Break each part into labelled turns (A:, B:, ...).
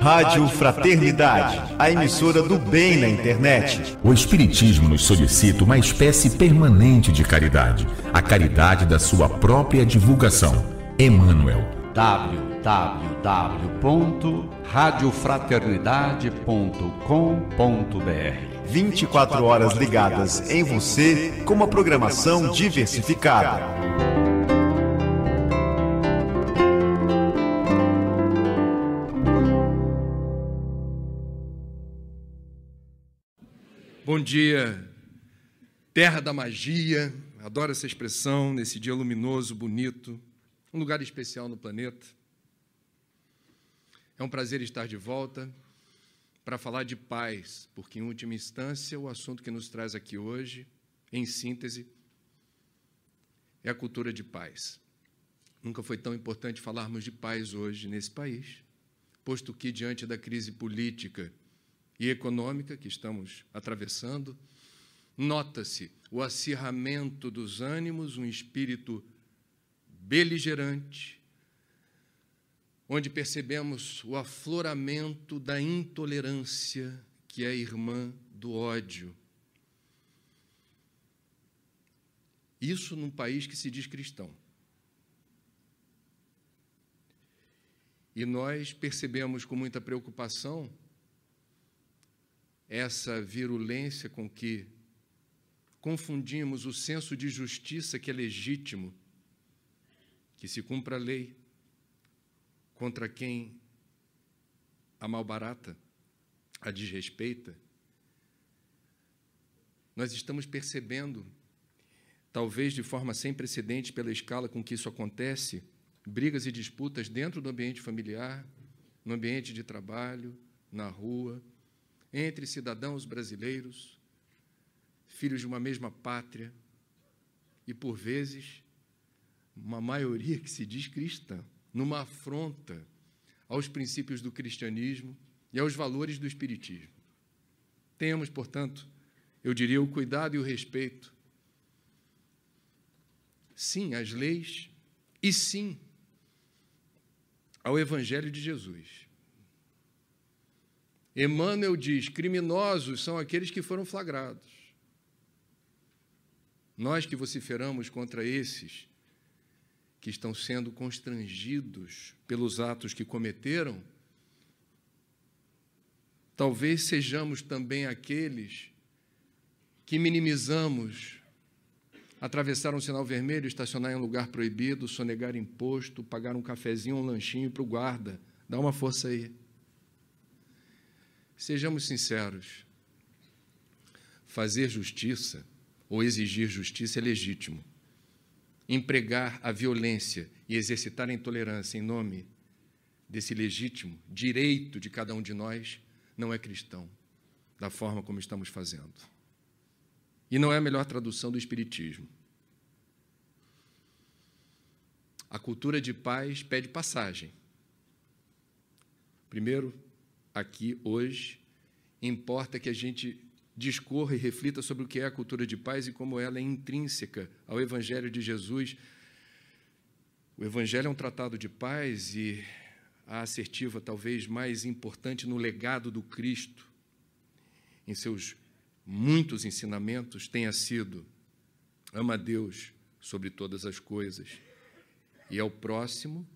A: Rádio Fraternidade, a emissora do bem na internet.
B: O Espiritismo nos solicita uma espécie permanente de caridade, a caridade da sua própria divulgação. Emmanuel.
C: www.radiofraternidade.com.br
A: 24 horas ligadas em você com uma programação diversificada.
D: Bom dia, terra da magia, adoro essa expressão, nesse dia luminoso, bonito, um lugar especial no planeta. É um prazer estar de volta para falar de paz, porque, em última instância, o assunto que nos traz aqui hoje, em síntese, é a cultura de paz. Nunca foi tão importante falarmos de paz hoje nesse país, posto que, diante da crise política e econômica que estamos atravessando, nota-se o acirramento dos ânimos, um espírito beligerante, onde percebemos o afloramento da intolerância, que é irmã do ódio. Isso num país que se diz cristão. E nós percebemos com muita preocupação essa virulência com que confundimos o senso de justiça, que é legítimo, que se cumpra a lei, contra quem a malbarata, a desrespeita. Nós estamos percebendo, talvez de forma sem precedentes pela escala com que isso acontece, brigas e disputas dentro do ambiente familiar, no ambiente de trabalho, na rua, entre cidadãos brasileiros, filhos de uma mesma pátria, e, por vezes, uma maioria que se diz cristã, numa afronta aos princípios do cristianismo e aos valores do espiritismo. Tenhamos, portanto, eu diria, o cuidado e o respeito, sim, às leis e sim ao Evangelho de Jesus. Emmanuel diz: criminosos são aqueles que foram flagrados. Nós que vociferamos contra esses que estão sendo constrangidos pelos atos que cometeram, talvez sejamos também aqueles que minimizamos atravessar um sinal vermelho, estacionar em um lugar proibido, sonegar imposto, pagar um cafezinho, um lanchinho para o guarda. Dá uma força aí. Sejamos sinceros, fazer justiça ou exigir justiça é legítimo. Empregar a violência e exercitar a intolerância em nome desse legítimo direito de cada um de nós não é cristão, da forma como estamos fazendo. E não é a melhor tradução do espiritismo. A cultura de paz pede passagem. Primeiro, aqui, hoje, importa que a gente discorra e reflita sobre o que é a cultura de paz e como ela é intrínseca ao Evangelho de Jesus. O Evangelho é um tratado de paz e a assertiva talvez mais importante no legado do Cristo, em seus muitos ensinamentos, tenha sido: ama a Deus sobre todas as coisas e ao próximo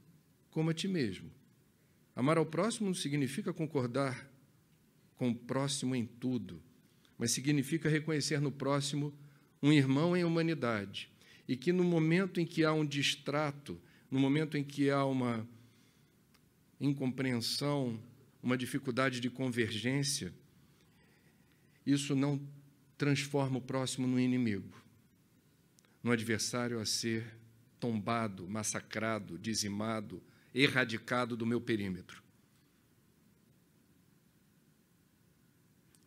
D: como a ti mesmo. Amar ao próximo não significa concordar com o próximo em tudo, mas significa reconhecer no próximo um irmão em humanidade, e que no momento em que há um distrato, no momento em que há uma incompreensão, uma dificuldade de convergência, isso não transforma o próximo no inimigo, no adversário a ser tombado, massacrado, dizimado, erradicado do meu perímetro.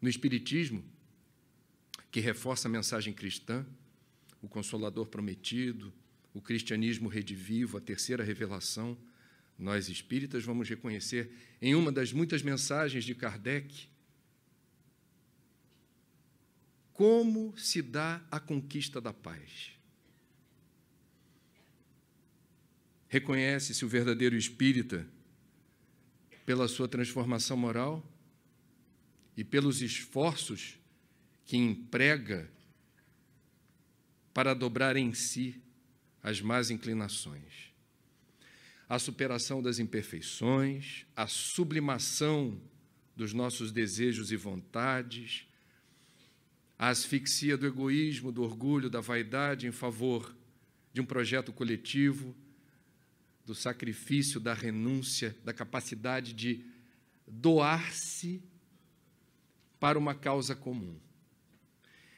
D: No Espiritismo, que reforça a mensagem cristã, o Consolador prometido, o cristianismo redivivo, a terceira revelação, nós espíritas vamos reconhecer em uma das muitas mensagens de Kardec como se dá a conquista da paz. Reconhece-se o verdadeiro espírita pela sua transformação moral e pelos esforços que emprega para dobrar em si as más inclinações. A superação das imperfeições, a sublimação dos nossos desejos e vontades, a asfixia do egoísmo, do orgulho, da vaidade em favor de um projeto coletivo, do sacrifício, da renúncia, da capacidade de doar-se para uma causa comum.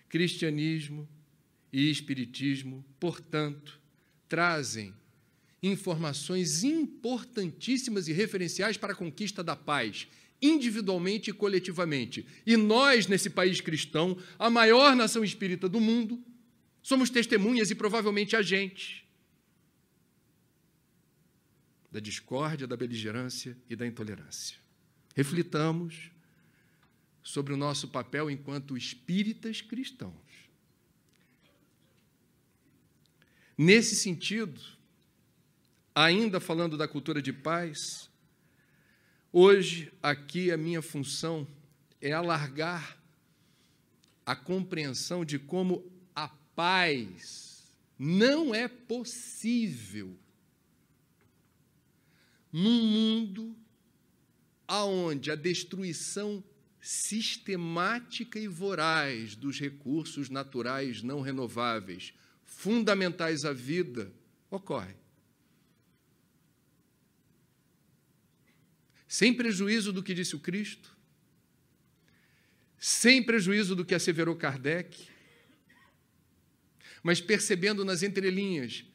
D: Cristianismo e espiritismo, portanto, trazem informações importantíssimas e referenciais para a conquista da paz, individualmente e coletivamente. E nós, nesse país cristão, a maior nação espírita do mundo, somos testemunhas e provavelmente agentes da discórdia, da beligerância e da intolerância. Reflitamos sobre o nosso papel enquanto espíritas cristãos. Nesse sentido, ainda falando da cultura de paz, hoje, aqui, a minha função é alargar a compreensão de como a paz não é possível num mundo onde a destruição sistemática e voraz dos recursos naturais não renováveis, fundamentais à vida, ocorre. Sem prejuízo do que disse o Cristo, sem prejuízo do que asseverou Kardec, mas percebendo nas entrelinhas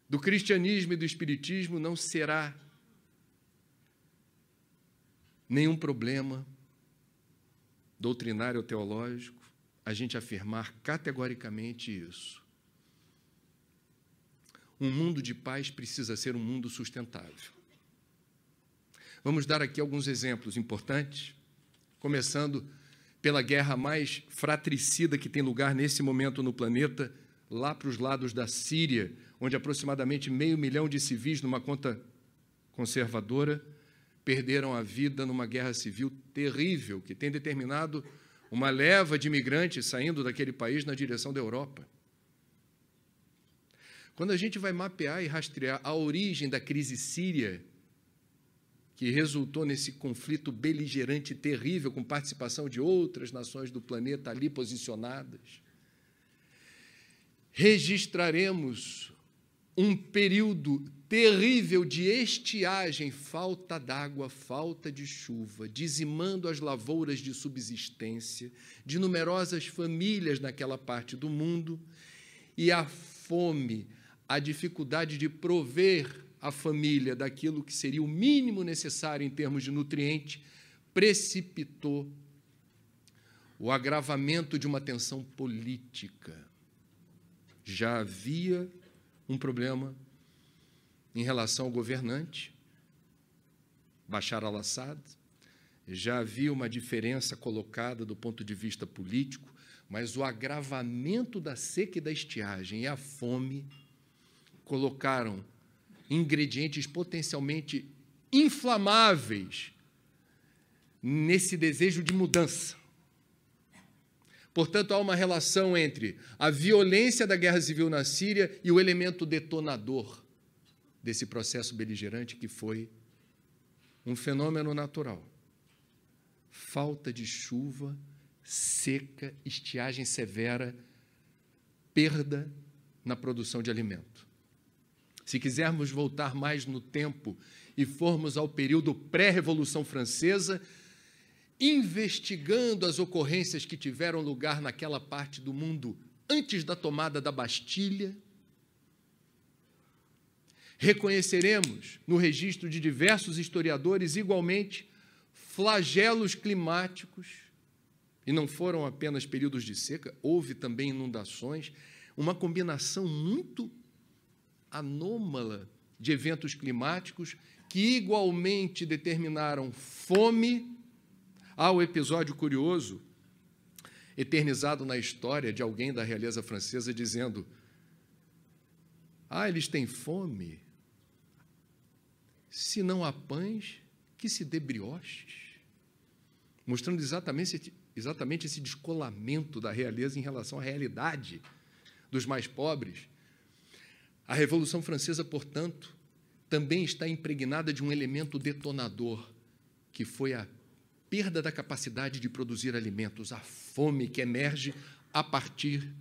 D: do cristianismo e do espiritismo, não será nenhum problema doutrinário ou teológico a gente afirmar categoricamente isso. Um mundo de paz precisa ser um mundo sustentável. Vamos dar aqui alguns exemplos importantes, começando pela guerra mais fratricida que tem lugar nesse momento no planeta, lá para os lados da Síria, onde aproximadamente 500 mil de civis, numa conta conservadora, perderam a vida numa guerra civil terrível, que tem determinado uma leva de imigrantes saindo daquele país na direção da Europa. Quando a gente vai mapear e rastrear a origem da crise síria, que resultou nesse conflito beligerante terrível, com participação de outras nações do planeta ali posicionadas, registraremos um período terrível de estiagem, falta d'água, falta de chuva, dizimando as lavouras de subsistência de numerosas famílias naquela parte do mundo, e a fome, a dificuldade de prover a família daquilo que seria o mínimo necessário em termos de nutriente, precipitou o agravamento de uma tensão política. Já havia um problema em relação ao governante, Bashar al-Assad, já havia uma diferença colocada do ponto de vista político, mas o agravamento da seca e da estiagem e a fome colocaram ingredientes potencialmente inflamáveis nesse desejo de mudança. Portanto, há uma relação entre a violência da guerra civil na Síria e o elemento detonador desse processo beligerante, que foi um fenômeno natural. Falta de chuva, seca, estiagem severa, perda na produção de alimento. Se quisermos voltar mais no tempo e formos ao período pré-Revolução Francesa, investigando as ocorrências que tiveram lugar naquela parte do mundo antes da tomada da Bastilha, reconheceremos no registro de diversos historiadores, igualmente, flagelos climáticos, e não foram apenas períodos de seca, houve também inundações, uma combinação muito anômala de eventos climáticos que igualmente determinaram fome. Há o episódio curioso, eternizado na história, de alguém da realeza francesa dizendo: eles têm fome se não há pães, que se dê brioches? Mostrando exatamente esse descolamento da realeza em relação à realidade dos mais pobres. A Revolução Francesa, portanto, também está impregnada de um elemento detonador, que foi a perda da capacidade de produzir alimentos, a fome que emerge a partir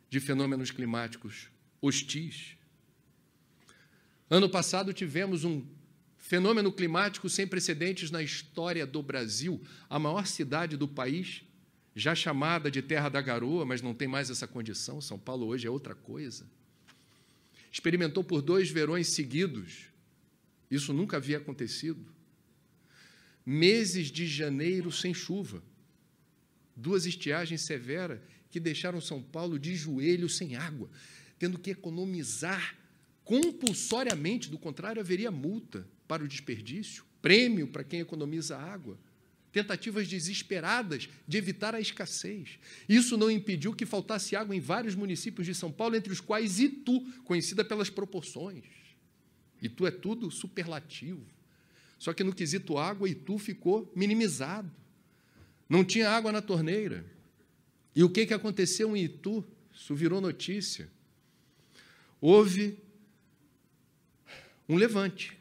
D: de fenômenos climáticos hostis. Ano passado tivemos um fenômeno climático sem precedentes na história do Brasil. A maior cidade do país, já chamada de Terra da Garoa, mas não tem mais essa condição, São Paulo hoje é outra coisa, experimentou por 2 verões seguidos, isso nunca havia acontecido, meses de janeiro sem chuva, 2 estiagens severas que deixaram São Paulo de joelho sem água, tendo que economizar compulsoriamente, do contrário, haveria multa para o desperdício, prêmio para quem economiza água, tentativas desesperadas de evitar a escassez. Isso não impediu que faltasse água em vários municípios de São Paulo, entre os quais Itu, conhecida pelas proporções. Itu é tudo superlativo. Só que no quesito água, Itu ficou minimizado. Não tinha água na torneira. E o que aconteceu em Itu? Isso virou notícia. Houve um levante.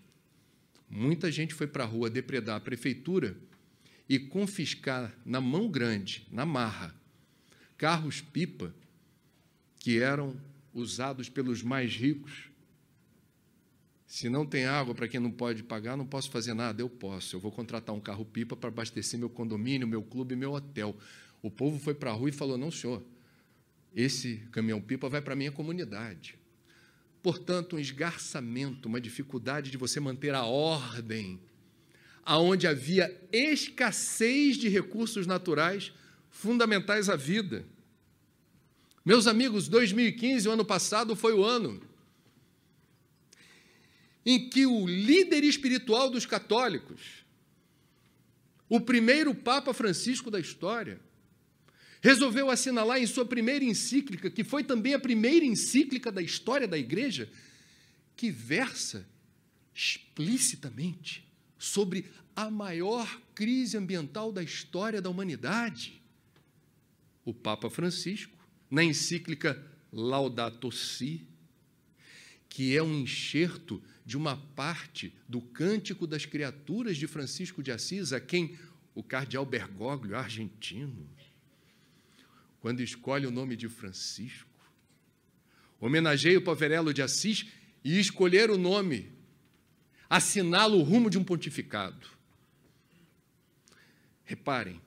D: Muita gente foi para a rua depredar a prefeitura e confiscar na mão grande, na marra, carros-pipa que eram usados pelos mais ricos. Se não tem água para quem não pode pagar, não posso fazer nada. Eu posso. Eu vou contratar um carro-pipa para abastecer meu condomínio, meu clube e meu hotel. O povo foi para a rua e falou, não, senhor, esse caminhão-pipa vai para a minha comunidade. Portanto, um esgarçamento, uma dificuldade de você manter a ordem, aonde havia escassez de recursos naturais fundamentais à vida. Meus amigos, 2015, o ano passado, foi o ano em que o líder espiritual dos católicos, o primeiro Papa Francisco da história, resolveu assinalar em sua primeira encíclica, que foi também a primeira encíclica da história da Igreja, que versa explicitamente sobre a maior crise ambiental da história da humanidade. O Papa Francisco, na encíclica Laudato Si, que é um enxerto de uma parte do Cântico das Criaturas de Francisco de Assis, a quem o cardeal Bergoglio, argentino, quando escolhe o nome de Francisco, homenageia o Poverello de Assis e escolher o nome, assiná-lo o rumo de um pontificado. Reparem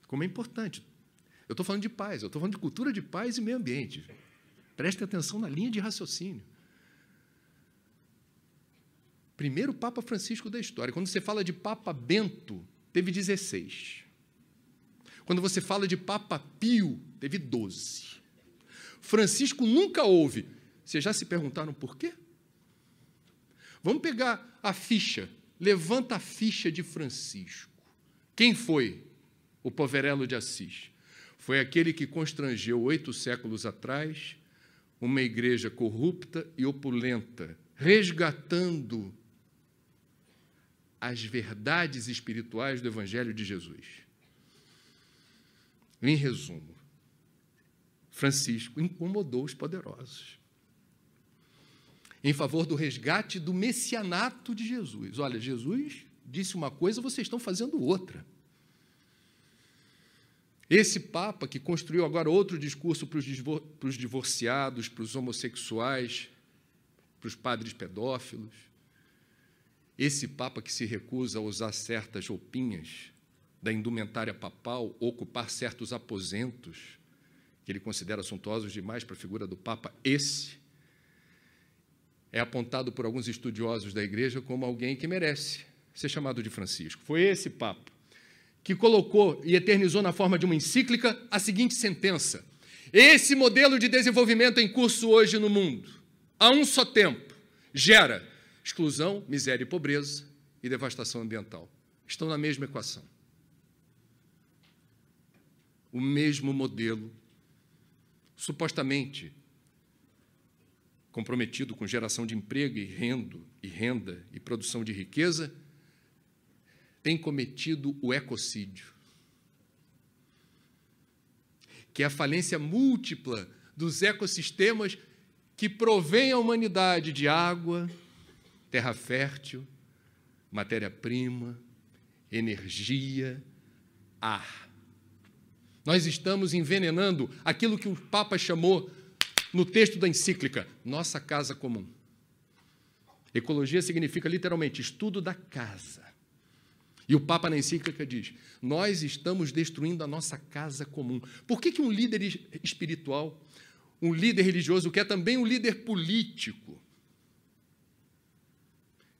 D: como é importante. Eu estou falando de paz, eu estou falando de cultura de paz e meio ambiente. Prestem atenção na linha de raciocínio. Primeiro Papa Francisco da história. Quando você fala de Papa Bento, teve 16. Quando você fala de Papa Pio, teve 12. Francisco nunca houve. Vocês já se perguntaram por quê? Vamos pegar a ficha. Levanta a ficha de Francisco. Quem foi o Poverello de Assis? Foi aquele que constrangeu 8 séculos atrás uma igreja corrupta e opulenta, resgatando as verdades espirituais do Evangelho de Jesus. Em resumo, Francisco incomodou os poderosos em favor do resgate do messianato de Jesus. Olha, Jesus disse uma coisa, vocês estão fazendo outra. Esse Papa, que construiu agora outro discurso para os divorciados, para os homossexuais, para os padres pedófilos, esse Papa que se recusa a usar certas roupinhas da indumentária papal, ocupar certos aposentos que ele considera suntuosos demais para a figura do Papa, esse é apontado por alguns estudiosos da Igreja como alguém que merece ser chamado de Francisco. Foi esse Papa que colocou e eternizou na forma de uma encíclica a seguinte sentença: esse modelo de desenvolvimento em curso hoje no mundo, a um só tempo, gera exclusão, miséria e pobreza e devastação ambiental. Estão na mesma equação. O mesmo modelo, supostamente comprometido com geração de emprego e renda e produção de riqueza, tem cometido o ecocídio, que é a falência múltipla dos ecossistemas que provém à humanidade de água, terra fértil, matéria-prima, energia, ar. Nós estamos envenenando aquilo que o Papa chamou, no texto da encíclica, nossa casa comum. Ecologia significa, literalmente, estudo da casa. E o Papa, na encíclica, diz, nós estamos destruindo a nossa casa comum. Por que um líder espiritual, um líder religioso, que é também um líder político,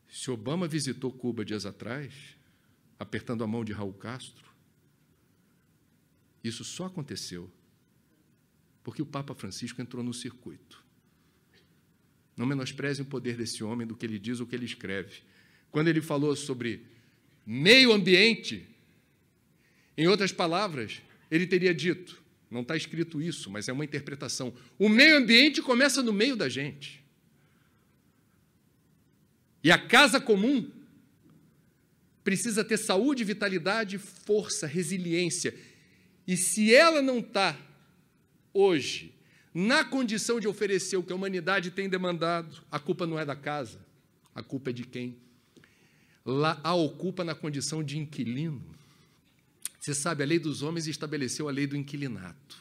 D: se Obama visitou Cuba dias atrás, apertando a mão de Raul Castro, isso só aconteceu porque o Papa Francisco entrou no circuito. Não menospreze o poder desse homem, do que ele diz ou que ele escreve. Quando ele falou sobre meio ambiente, em outras palavras, ele teria dito, não está escrito isso, mas é uma interpretação, o meio ambiente começa no meio da gente. E a casa comum precisa ter saúde, vitalidade, força, resiliência. E se ela não está, hoje, na condição de oferecer o que a humanidade tem demandado, a culpa não é da casa, a culpa é de quem a ocupa na condição de inquilino. Você sabe, a lei dos homens estabeleceu a lei do inquilinato.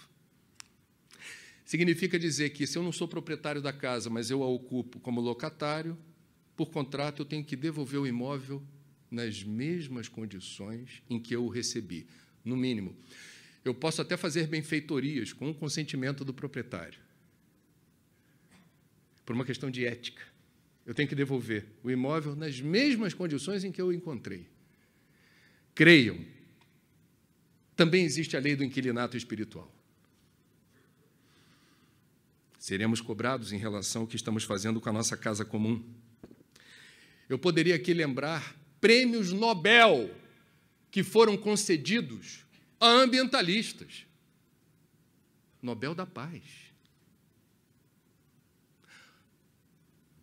D: Significa dizer que se eu não sou proprietário da casa, mas eu a ocupo como locatário, por contrato eu tenho que devolver o imóvel nas mesmas condições em que eu o recebi, no mínimo. Eu posso até fazer benfeitorias com o consentimento do proprietário, por uma questão de ética. Eu tenho que devolver o imóvel nas mesmas condições em que eu o encontrei. Creiam, também existe a lei do inquilinato espiritual. Seremos cobrados em relação ao que estamos fazendo com a nossa casa comum. Eu poderia aqui lembrar prêmios Nobel que foram concedidos a ambientalistas. Nobel da Paz.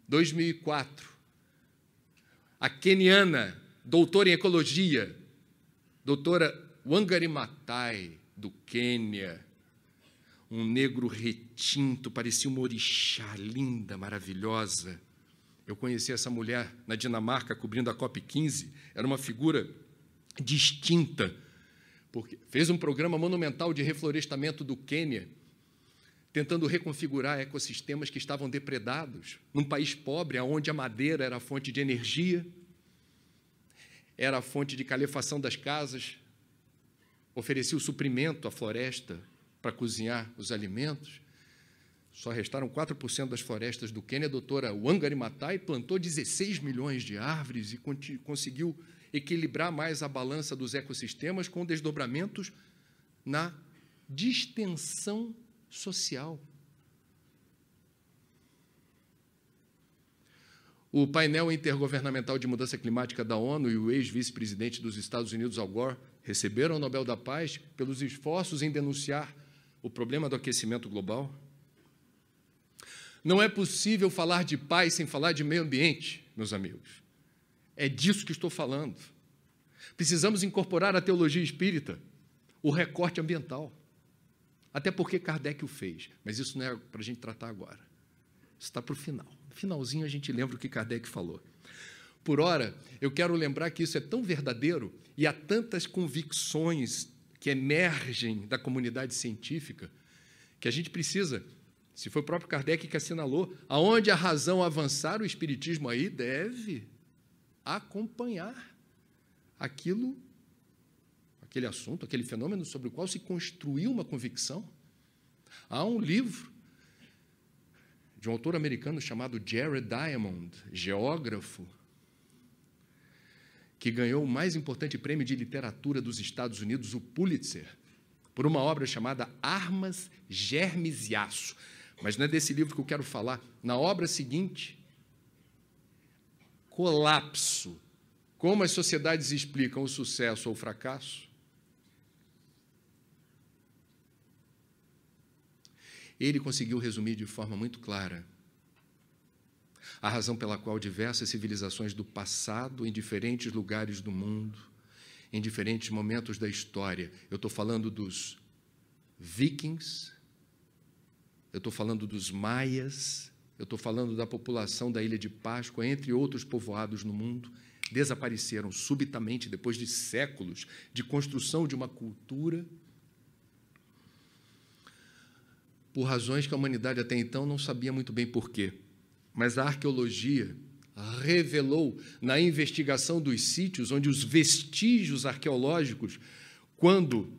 D: 2004, a queniana, doutora em ecologia, doutora Wangari Maathai, do Quênia, um negro retinto, parecia uma orixá linda, maravilhosa. Eu conheci essa mulher na Dinamarca, cobrindo a COP15, era uma figura distinta, porque fez um programa monumental de reflorestamento do Quênia, tentando reconfigurar ecossistemas que estavam depredados, num país pobre, onde a madeira era a fonte de energia, era a fonte de calefação das casas, oferecia o suprimento à floresta para cozinhar os alimentos. Só restaram 4% das florestas do Quênia. A doutora Wangari Maathai plantou 16 milhões de árvores e conseguiu equilibrar mais a balança dos ecossistemas com desdobramentos na distensão social. O painel intergovernamental de mudança climática da ONU e o ex-vice-presidente dos Estados Unidos, Al Gore, receberam o Nobel da Paz pelos esforços em denunciar o problema do aquecimento global. Não é possível falar de paz sem falar de meio ambiente, meus amigos. É disso que estou falando. Precisamos incorporar à teologia espírita o recorte ambiental. Até porque Kardec o fez, mas isso não é para a gente tratar agora. Isso está para o final. No finalzinho a gente lembra o que Kardec falou. Por ora, eu quero lembrar que isso é tão verdadeiro e há tantas convicções que emergem da comunidade científica que a gente precisa, se foi o próprio Kardec que assinalou, aonde a razão avançar, o espiritismo aí deve acompanhar aquele assunto, aquele fenômeno sobre o qual se construiu uma convicção. Há um livro de um autor americano chamado Jared Diamond, geógrafo, que ganhou o mais importante prêmio de literatura dos Estados Unidos, o Pulitzer, por uma obra chamada Armas, Germes e Aço. Mas não é desse livro que eu quero falar. Na obra seguinte, Colapso, como as sociedades explicam o sucesso ou o fracasso, ele conseguiu resumir de forma muito clara a razão pela qual diversas civilizações do passado, em diferentes lugares do mundo, em diferentes momentos da história, eu estou falando dos vikings, eu estou falando dos maias, eu estou falando da população da Ilha de Páscoa, entre outros povoados no mundo, desapareceram subitamente depois de séculos de construção de uma cultura, por razões que a humanidade até então não sabia muito bem por quê. Mas a arqueologia revelou, na investigação dos sítios, onde os vestígios arqueológicos, quando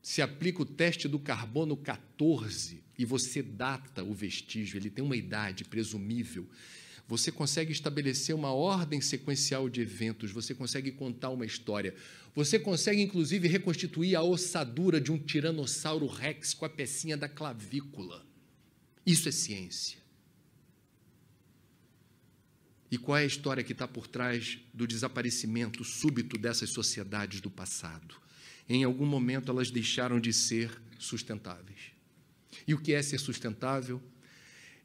D: se aplica o teste do carbono 14 e você data o vestígio, ele tem uma idade presumível, você consegue estabelecer uma ordem sequencial de eventos, você consegue contar uma história, você consegue, inclusive, reconstituir a ossadura de um tiranossauro rex com a pecinha da clavícula. Isso é ciência. E qual é a história que está por trás do desaparecimento súbito dessas sociedades do passado? Em algum momento, elas deixaram de ser sustentáveis. E o que é ser sustentável?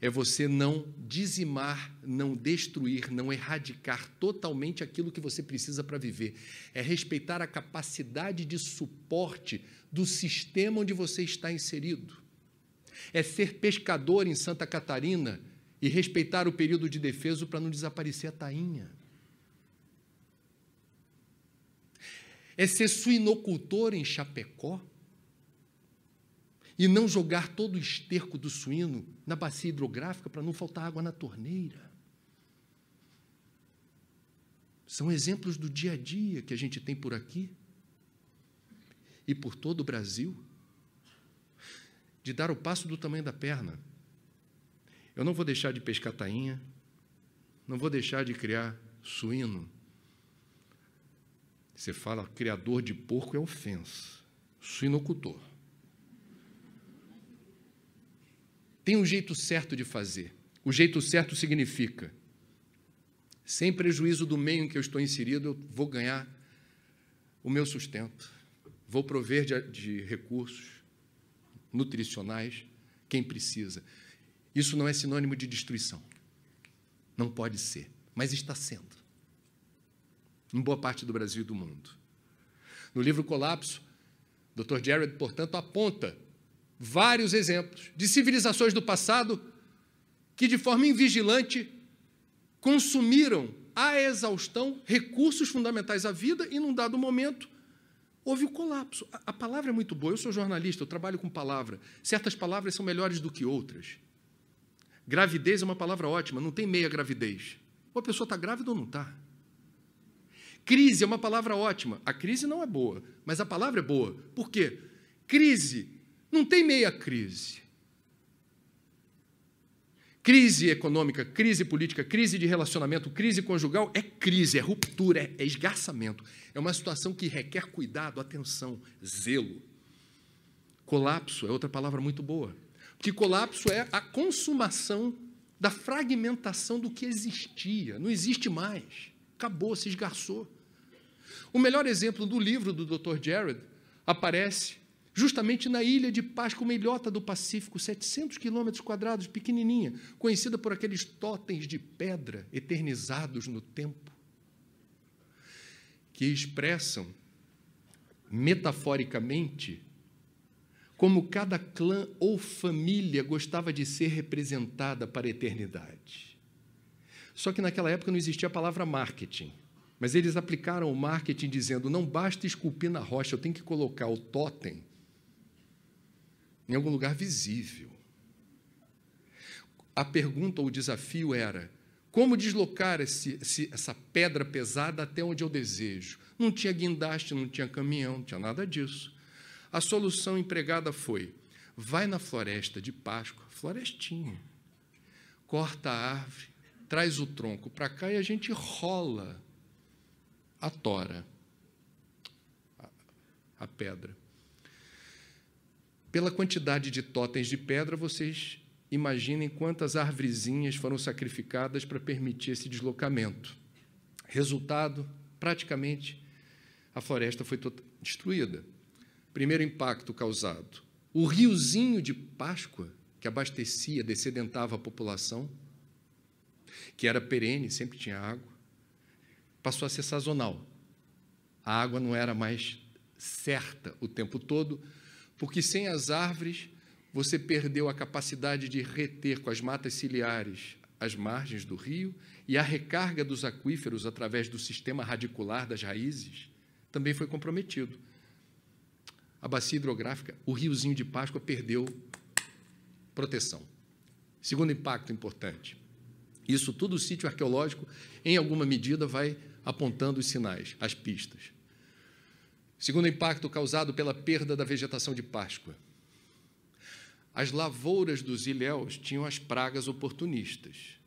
D: É você não dizimar, não destruir, não erradicar totalmente aquilo que você precisa para viver. É respeitar a capacidade de suporte do sistema onde você está inserido. É ser pescador em Santa Catarina e respeitar o período de defeso para não desaparecer a tainha. É ser suinocultor em Chapecó e não jogar todo o esterco do suíno na bacia hidrográfica para não faltar água na torneira. São exemplos do dia a dia que a gente tem por aqui e por todo o Brasil, de dar o passo do tamanho da perna. Eu não vou deixar de pescar tainha, não vou deixar de criar suíno. Você fala, criador de porco é ofensa, suinocultor. Tem um jeito certo de fazer. O jeito certo significa, sem prejuízo do meio em que eu estou inserido, eu vou ganhar o meu sustento, vou prover de recursos nutricionais quem precisa. Isso não é sinônimo de destruição. Não pode ser, mas está sendo. Em boa parte do Brasil e do mundo. No livro Colapso, Dr. Jared, portanto, aponta vários exemplos de civilizações do passado que, de forma invigilante, consumiram à exaustão recursos fundamentais à vida e, num dado momento, houve o colapso. A palavra é muito boa, eu sou jornalista, eu trabalho com palavra. Certas palavras são melhores do que outras. Gravidez é uma palavra ótima, não tem meia gravidez. Ou a pessoa está grávida ou não está. Crise é uma palavra ótima. A crise não é boa, mas a palavra é boa. Por quê? Crise não tem meia crise. Crise econômica, crise política, crise de relacionamento, crise conjugal é crise, é ruptura, é esgarçamento. É uma situação que requer cuidado, atenção, zelo. Colapso é outra palavra muito boa. Porque colapso é a consumação da fragmentação do que existia. Não existe mais. Acabou, se esgarçou. O melhor exemplo do livro do Dr. Jared aparece justamente na Ilha de Páscoa, uma ilhota do Pacífico, 700 quilômetros quadrados, pequenininha, conhecida por aqueles totens de pedra eternizados no tempo, que expressam, metaforicamente, como cada clã ou família gostava de ser representada para a eternidade. Só que naquela época não existia a palavra marketing, mas eles aplicaram o marketing dizendo, não basta esculpir na rocha, eu tenho que colocar o totem em algum lugar visível. A pergunta ou o desafio era, como deslocar essa pedra pesada até onde eu desejo? Não tinha guindaste, não tinha caminhão, não tinha nada disso. A solução empregada foi, vai na floresta de Páscoa, florestinha, corta a árvore, traz o tronco para cá e a gente rola a tora, a pedra. Pela quantidade de totens de pedra, vocês imaginem quantas arvorezinhas foram sacrificadas para permitir esse deslocamento. Resultado, praticamente, a floresta foi destruída. Primeiro impacto causado. O riozinho de Páscoa, que abastecia, descedentava a população, que era perene, sempre tinha água, passou a ser sazonal. A água não era mais certa o tempo todo, porque sem as árvores você perdeu a capacidade de reter com as matas ciliares as margens do rio, e a recarga dos aquíferos através do sistema radicular das raízes também foi comprometido. A bacia hidrográfica, o riozinho de Páscoa, perdeu proteção. Segundo impacto importante, isso tudo o sítio arqueológico, em alguma medida, vai apontando os sinais, as pistas. Segundo impacto causado pela perda da vegetação de Páscoa, as lavouras dos ilhéus tinham as pragas oportunistas,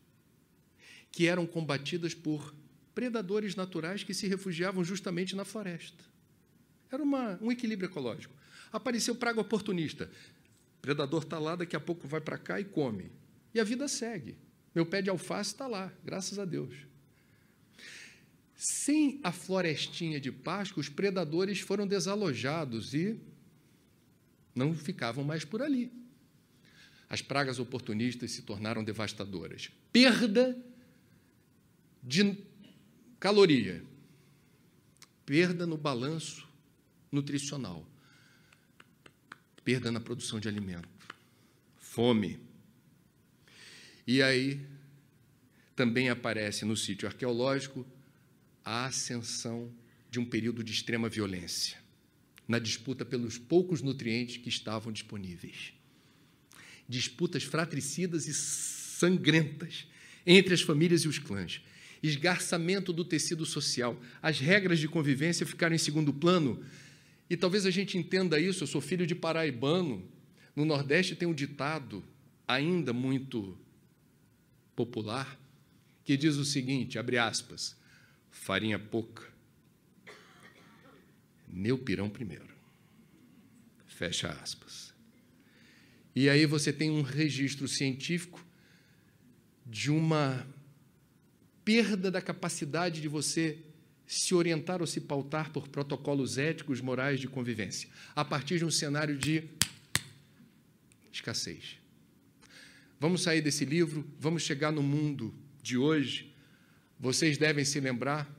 D: que eram combatidas por predadores naturais que se refugiavam justamente na floresta. Era um equilíbrio ecológico. Apareceu praga oportunista. O predador está lá, daqui a pouco vai para cá e come. E a vida segue. Meu pé de alface está lá, graças a Deus. Sem a florestinha de Páscoa, os predadores foram desalojados e não ficavam mais por ali. As pragas oportunistas se tornaram devastadoras. Perda de caloria, perda no balanço nutricional, perda na produção de alimento, fome. E aí também aparece no sítio arqueológico a ascensão de um período de extrema violência, na disputa pelos poucos nutrientes que estavam disponíveis. Disputas fratricidas e sangrentas entre as famílias e os clãs, esgarçamento do tecido social, as regras de convivência ficaram em segundo plano, e talvez a gente entenda isso. Eu sou filho de paraibano, no Nordeste tem um ditado ainda muito popular, que diz o seguinte, abre aspas, farinha pouca, meu pirão primeiro, fecha aspas. E aí você tem um registro científico de uma perda da capacidade de você se orientar ou se pautar por protocolos éticos, morais de convivência, a partir de um cenário de escassez. Vamos sair desse livro, vamos chegar no mundo de hoje. Vocês devem se lembrar,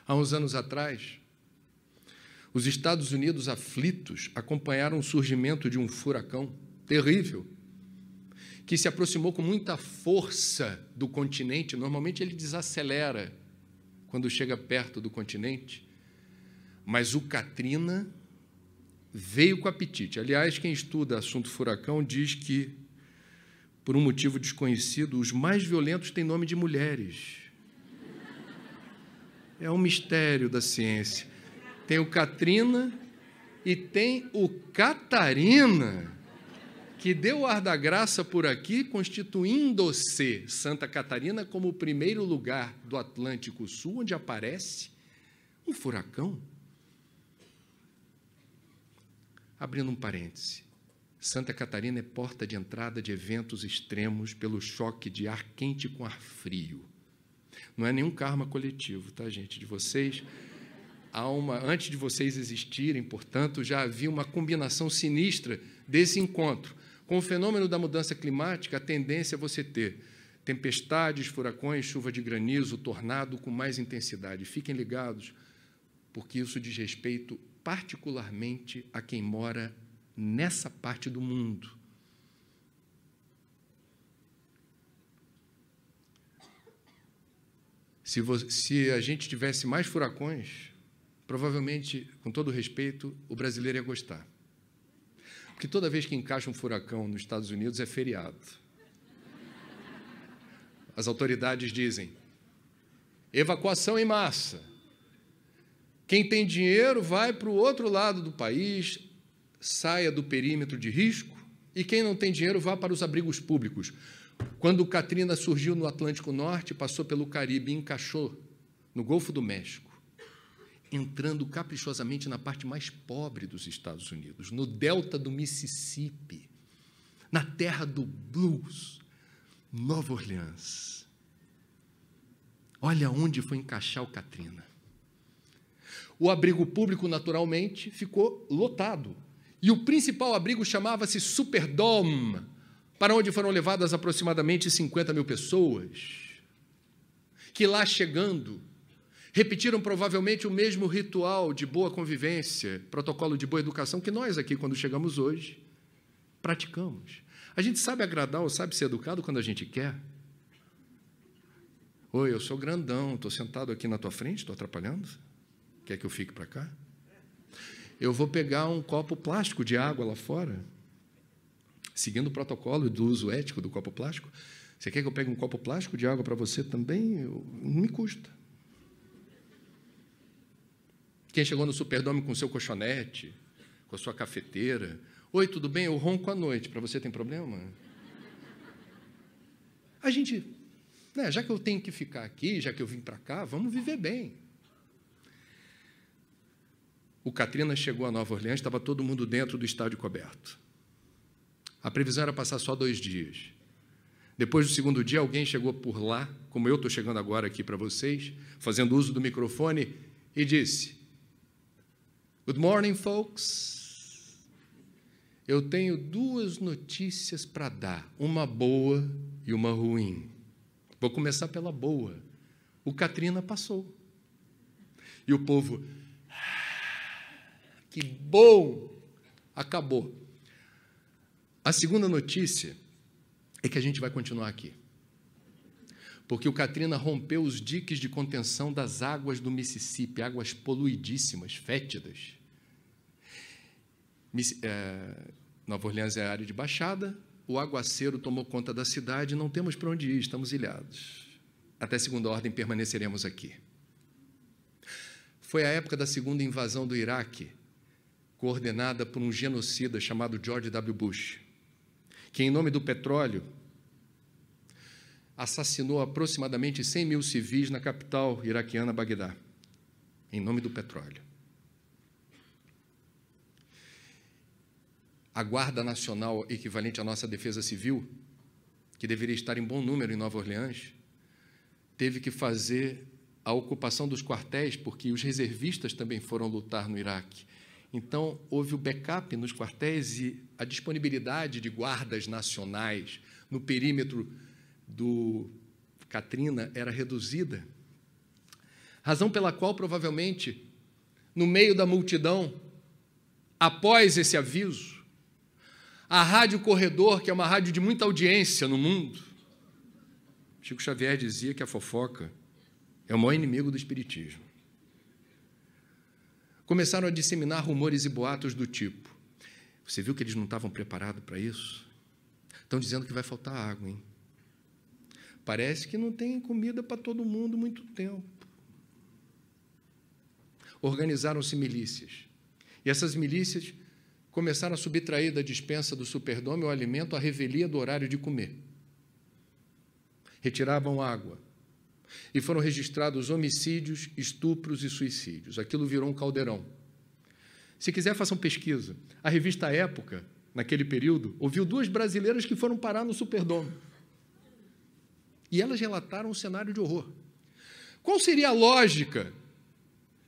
D: há uns anos atrás, os Estados Unidos aflitos acompanharam o surgimento de um furacão terrível, que se aproximou com muita força do continente. Normalmente ele desacelera quando chega perto do continente, mas o Katrina veio com apetite. Aliás, quem estuda assunto furacão diz que, por um motivo desconhecido, os mais violentos têm nome de mulheres. É um mistério da ciência. Tem o Katrina e tem o Catarina, que deu o ar da graça por aqui, constituindo-se Santa Catarina como o primeiro lugar do Atlântico Sul onde aparece um furacão. Abrindo um parêntese, Santa Catarina é porta de entrada de eventos extremos pelo choque de ar quente com ar frio. Não é nenhum karma coletivo, tá, gente? De vocês, antes de vocês existirem, portanto, já havia uma combinação sinistra desse encontro. Com o fenômeno da mudança climática, a tendência é você ter tempestades, furacões, chuva de granizo, tornado com mais intensidade. Fiquem ligados, porque isso diz respeito particularmente a quem mora nessa parte do mundo. Se a gente tivesse mais furacões, provavelmente, com todo respeito, o brasileiro ia gostar. Porque toda vez que encaixa um furacão nos Estados Unidos é feriado. As autoridades dizem, evacuação em massa. Quem tem dinheiro vai para o outro lado do país, saia do perímetro de risco, e quem não tem dinheiro vá para os abrigos públicos. Quando o Katrina surgiu no Atlântico Norte, passou pelo Caribe e encaixou no Golfo do México, entrando caprichosamente na parte mais pobre dos Estados Unidos, no delta do Mississippi, na terra do blues, Nova Orleans. Olha onde foi encaixar o Katrina. O abrigo público, naturalmente, ficou lotado. E o principal abrigo chamava-se Superdome, para onde foram levadas aproximadamente 50 mil pessoas, que lá chegando, repetiram provavelmente o mesmo ritual de boa convivência, protocolo de boa educação que nós aqui, quando chegamos hoje, praticamos. A gente sabe agradar ou sabe ser educado quando a gente quer? Oi, eu sou grandão, estou sentado aqui na tua frente, estou atrapalhando? Quer que eu fique para cá? Eu vou pegar um copo plástico de água lá fora, seguindo o protocolo do uso ético do copo plástico. Você quer que eu pegue um copo plástico de água para você também? Não me custa. Quem chegou no Superdome com o seu colchonete, com a sua cafeteira. Oi, tudo bem? Eu ronco à noite. Para você tem problema? A gente, né, já que eu tenho que ficar aqui, já que eu vim para cá, vamos viver bem. O Katrina chegou a Nova Orleans, estava todo mundo dentro do estádio coberto. A previsão era passar só 2 dias. Depois do segundo dia, alguém chegou por lá, como eu estou chegando agora aqui para vocês, fazendo uso do microfone, e disse: Good morning, folks. Eu tenho 2 notícias para dar, uma boa e uma ruim. Vou começar pela boa. O Katrina passou. E o povo, que bom, acabou. A segunda notícia é que a gente vai continuar aqui. Porque o Katrina rompeu os diques de contenção das águas do Mississippi, águas poluidíssimas, fétidas. Nova Orleans é a área de baixada, o aguaceiro tomou conta da cidade, não temos para onde ir, estamos ilhados. Até segunda ordem permaneceremos aqui. Foi a época da segunda invasão do Iraque, coordenada por um genocida chamado George W. Bush, que, em nome do petróleo, assassinou aproximadamente 100 mil civis na capital iraquiana, Bagdá, em nome do petróleo. A Guarda Nacional, equivalente à nossa Defesa Civil, que deveria estar em bom número em Nova Orleans, teve que fazer a ocupação dos quartéis, porque os reservistas também foram lutar no Iraque. Então, houve o backup nos quartéis e a disponibilidade de guardas nacionais no perímetro do Katrina era reduzida, razão pela qual, provavelmente, no meio da multidão, após esse aviso, a Rádio Corredor, que é uma rádio de muita audiência no mundo, Chico Xavier dizia que a fofoca é o maior inimigo do espiritismo. Começaram a disseminar rumores e boatos do tipo: você viu que eles não estavam preparados para isso? Estão dizendo que vai faltar água, hein? Parece que não tem comida para todo mundo muito tempo. Organizaram-se milícias. E essas milícias começaram a subtrair da despensa do Superdome o alimento à revelia do horário de comer. Retiravam água. E foram registrados homicídios, estupros e suicídios. Aquilo virou um caldeirão. Se quiser, façam pesquisa. A revista Época, naquele período, ouviu 2 brasileiras que foram parar no Superdome. E elas relataram um cenário de horror. Qual seria a lógica,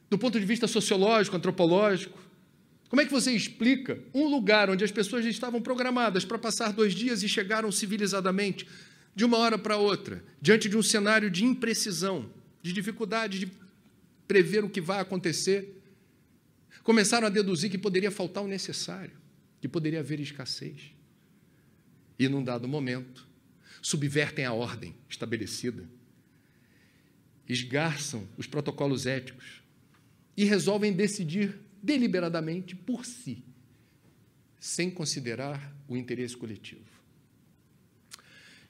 D: do ponto de vista sociológico, antropológico? Como é que você explica um lugar onde as pessoas já estavam programadas para passar 2 dias e chegaram civilizadamente, de uma hora para outra, diante de um cenário de imprecisão, de dificuldade de prever o que vai acontecer, começaram a deduzir que poderia faltar o necessário, que poderia haver escassez. E, num dado momento, subvertem a ordem estabelecida, esgarçam os protocolos éticos e resolvem decidir deliberadamente por si, sem considerar o interesse coletivo.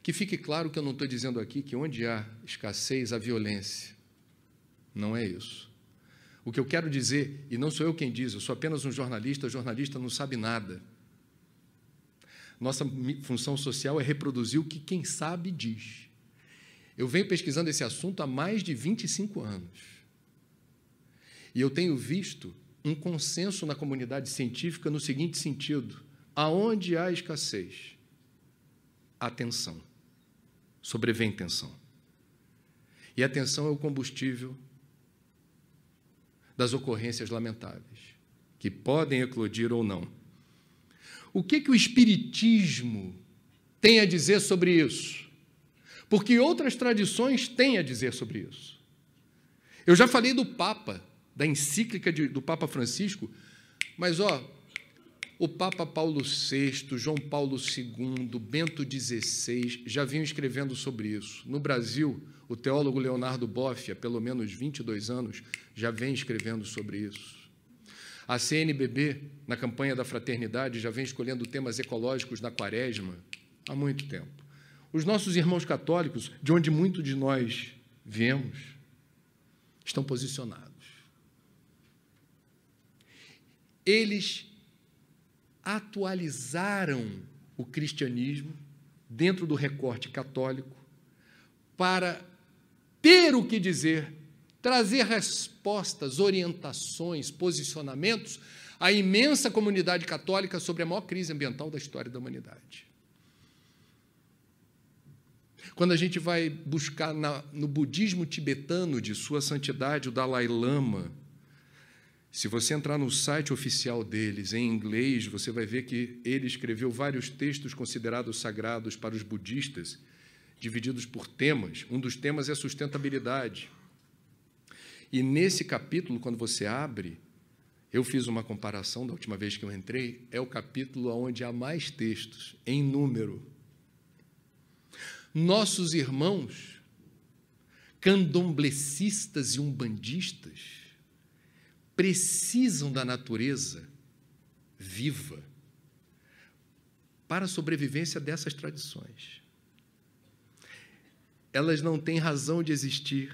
D: Que fique claro que eu não estou dizendo aqui que onde há escassez, há violência. Não é isso. O que eu quero dizer, e não sou eu quem diz, eu sou apenas um jornalista, o jornalista não sabe nada. Nossa função social é reproduzir o que quem sabe diz. Eu venho pesquisando esse assunto há mais de 25 anos. E eu tenho visto um consenso na comunidade científica no seguinte sentido: aonde há escassez, há tensão. Sobrevém tensão. E a tensão é o combustível das ocorrências lamentáveis, que podem eclodir ou não. O que o Espiritismo tem a dizer sobre isso? Porque outras tradições têm a dizer sobre isso. Eu já falei do Papa, da encíclica do Papa Francisco, mas, o Papa Paulo VI, João Paulo II, Bento XVI já vinham escrevendo sobre isso. No Brasil, o teólogo Leonardo Boff, há pelo menos 22 anos, já vem escrevendo sobre isso. A CNBB, na campanha da fraternidade, já vem escolhendo temas ecológicos na Quaresma há muito tempo. Os nossos irmãos católicos, de onde muitos de nós viemos, estão posicionados. Eles atualizaram o cristianismo dentro do recorte católico para ter o que dizer, trazer respostas, orientações, posicionamentos à imensa comunidade católica sobre a maior crise ambiental da história da humanidade. Quando a gente vai buscar no budismo tibetano de Sua Santidade, o Dalai Lama, se você entrar no site oficial deles, em inglês, você vai ver que ele escreveu vários textos considerados sagrados para os budistas, divididos por temas. Um dos temas é a sustentabilidade. E nesse capítulo, quando você abre, eu fiz uma comparação da última vez que eu entrei, é o capítulo onde há mais textos, em número. Nossos irmãos, candomblecistas e umbandistas, precisam da natureza viva para a sobrevivência dessas tradições. Elas não têm razão de existir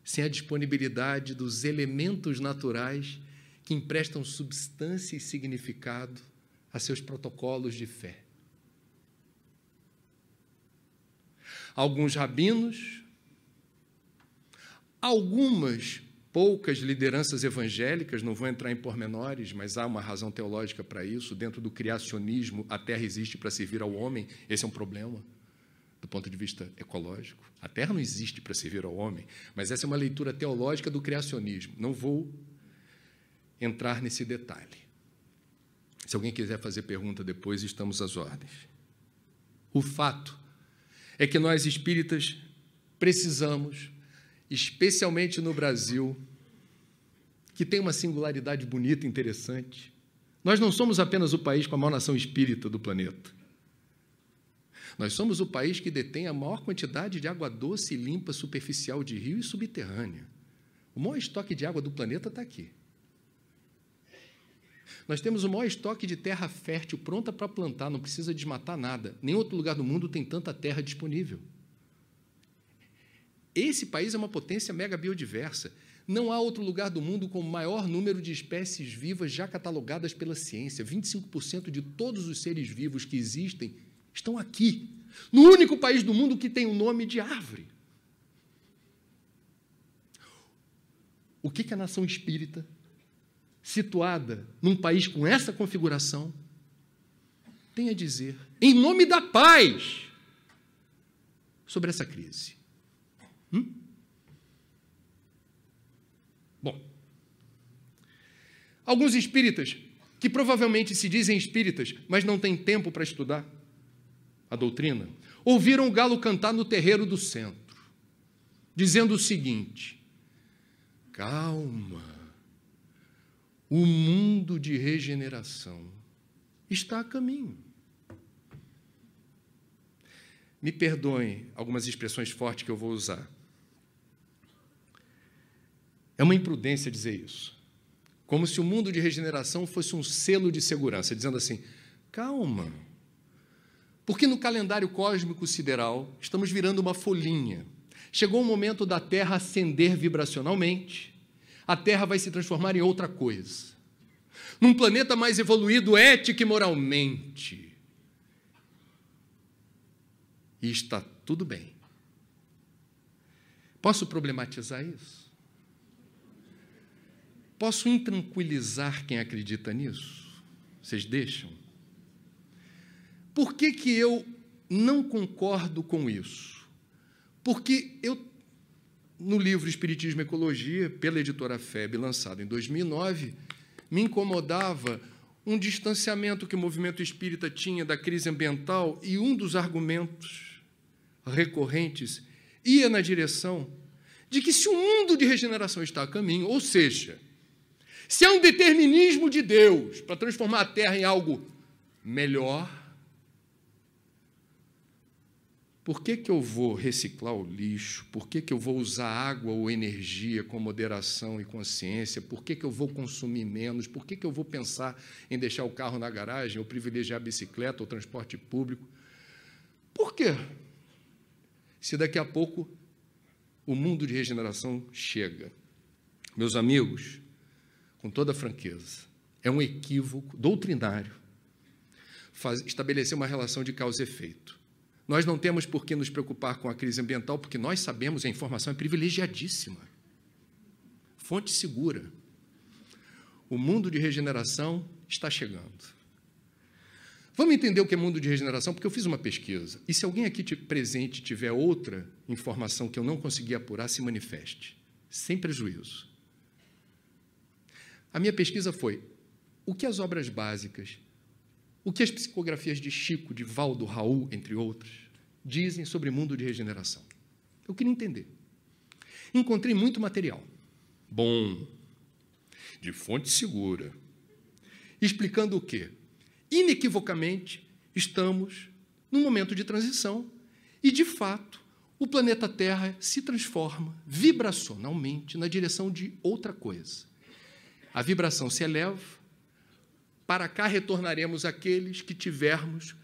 D: sem a disponibilidade dos elementos naturais que emprestam substância e significado a seus protocolos de fé. Alguns rabinos, algumas poucas lideranças evangélicas, não vou entrar em pormenores, mas há uma razão teológica para isso. Dentro do criacionismo, a terra existe para servir ao homem. Esse é um problema do ponto de vista ecológico. A terra não existe para servir ao homem, mas essa é uma leitura teológica do criacionismo. Não vou entrar nesse detalhe. Se alguém quiser fazer pergunta depois, estamos às ordens. O fato é que nós espíritas precisamos, especialmente no Brasil, que tem uma singularidade bonita e interessante. Nós não somos apenas o país com a maior nação espírita do planeta. Nós somos o país que detém a maior quantidade de água doce e limpa superficial de rio e subterrânea. O maior estoque de água do planeta está aqui. Nós temos o maior estoque de terra fértil pronta para plantar, não precisa desmatar nada. Nenhum outro lugar do mundo tem tanta terra disponível. Esse país é uma potência mega biodiversa. Não há outro lugar do mundo com o maior número de espécies vivas já catalogadas pela ciência. 25% de todos os seres vivos que existem estão aqui, no único país do mundo que tem o nome de árvore. O que a nação espírita, situada num país com essa configuração, tem a dizer, em nome da paz, sobre essa crise? Bom, alguns espíritas, que provavelmente se dizem espíritas, mas não têm tempo para estudar a doutrina, ouviram o galo cantar no terreiro do centro, dizendo o seguinte: calma, o mundo de regeneração está a caminho. Me perdoem algumas expressões fortes que eu vou usar. É uma imprudência dizer isso. Como se o mundo de regeneração fosse um selo de segurança, dizendo assim, calma, porque no calendário cósmico sideral estamos virando uma folhinha. Chegou o momento da Terra ascender vibracionalmente, a Terra vai se transformar em outra coisa. Num planeta mais evoluído ética e moralmente. E está tudo bem. Posso problematizar isso? Posso intranquilizar quem acredita nisso? Vocês deixam? Por que eu não concordo com isso? Porque eu, no livro Espiritismo e Ecologia, pela editora FEB, lançado em 2009, me incomodava um distanciamento que o movimento espírita tinha da crise ambiental, e um dos argumentos recorrentes ia na direção de que, se o mundo de regeneração está a caminho, ou seja, se há um determinismo de Deus para transformar a Terra em algo melhor, por que eu vou reciclar o lixo? Por que eu vou usar água ou energia com moderação e consciência? Por que eu vou consumir menos? Por que eu vou pensar em deixar o carro na garagem ou privilegiar a bicicleta ou transporte público? Por quê? Se daqui a pouco o mundo de regeneração chega. Meus amigos, com toda franqueza, é um equívoco doutrinário estabelecer uma relação de causa e efeito. Nós não temos por que nos preocupar com a crise ambiental, porque nós sabemos, a informação é privilegiadíssima. Fonte segura. O mundo de regeneração está chegando. Vamos entender o que é mundo de regeneração, porque eu fiz uma pesquisa. E se alguém aqui presente tiver outra informação que eu não consegui apurar, se manifeste, sem prejuízo. A minha pesquisa foi o que as obras básicas, o que as psicografias de Chico, de Valdo, Raul, entre outros, dizem sobre mundo de regeneração. Eu queria entender. Encontrei muito material bom, de fonte segura, explicando o quê? Inequivocamente, estamos num momento de transição e, de fato, o planeta Terra se transforma vibracionalmente na direção de outra coisa. A vibração se eleva, para cá retornaremos aqueles que tivermos,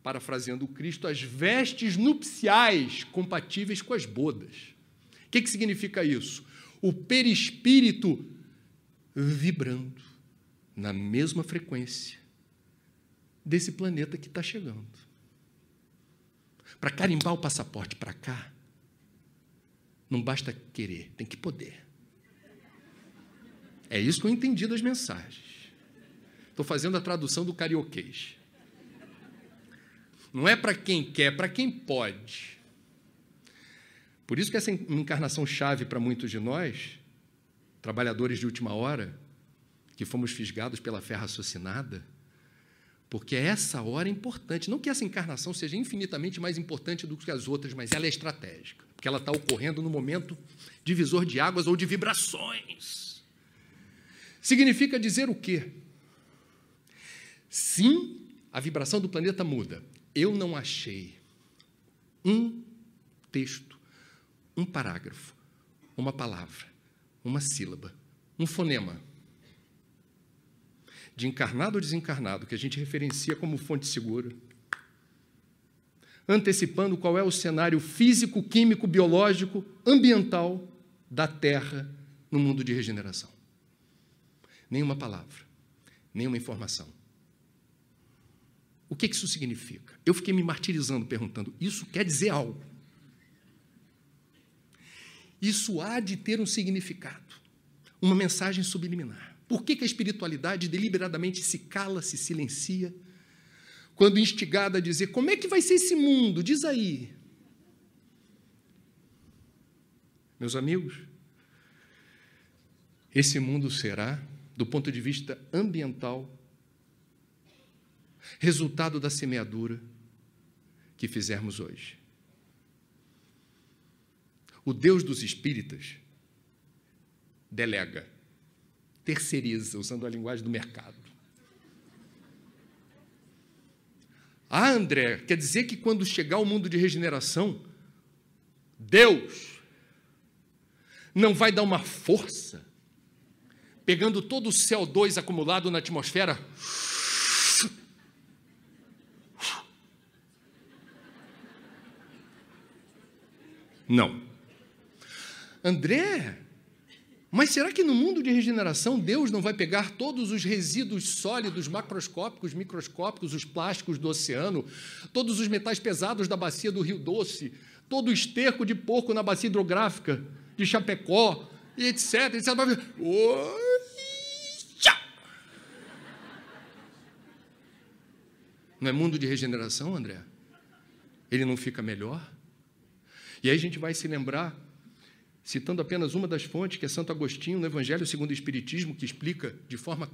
D: parafraseando o Cristo, as vestes nupciais compatíveis com as bodas. O que significa isso? O perispírito vibrando na mesma frequência desse planeta que está chegando. Para carimbar o passaporte para cá, não basta querer, tem que poder. É isso que eu entendi das mensagens. Estou fazendo a tradução do carioquês. Não é para quem quer, é para quem pode. Por isso que essa encarnação chave para muitos de nós, trabalhadores de última hora, que fomos fisgados pela fé raciocinada, porque essa hora é importante. Não que essa encarnação seja infinitamente mais importante do que as outras, mas ela é estratégica, porque ela está ocorrendo no momento divisor de águas ou de vibrações. Significa dizer o quê? Sim, a vibração do planeta muda. Eu não achei um texto, um parágrafo, uma palavra, uma sílaba, um fonema de encarnado ou desencarnado, que a gente referencia como fonte segura, antecipando qual é o cenário físico, químico, biológico, ambiental da Terra no mundo de regeneração. Nenhuma palavra, nenhuma informação. O que isso significa? Eu fiquei me martirizando, perguntando, isso quer dizer algo? Isso há de ter um significado, uma mensagem subliminar. Por que a espiritualidade deliberadamente se cala, se silencia, quando instigada a dizer, como é que vai ser esse mundo? Diz aí. Meus amigos, esse mundo será, do ponto de vista ambiental, resultado da semeadura que fizermos hoje. O Deus dos espíritas delega, terceiriza, usando a linguagem do mercado. Ah, André, quer dizer que quando chegar o mundo de regeneração, Deus não vai dar uma força, pegando todo o CO2 acumulado na atmosfera, não. André, mas será que no mundo de regeneração Deus não vai pegar todos os resíduos sólidos, macroscópicos, microscópicos, os plásticos do oceano, todos os metais pesados da bacia do Rio Doce, todo o esterco de porco na bacia hidrográfica de Chapecó, e etc, etc. Não é mundo de regeneração, André? Ele não fica melhor? E aí a gente vai se lembrar, citando apenas uma das fontes, que é Santo Agostinho, no Evangelho segundo o Espiritismo, que explica de forma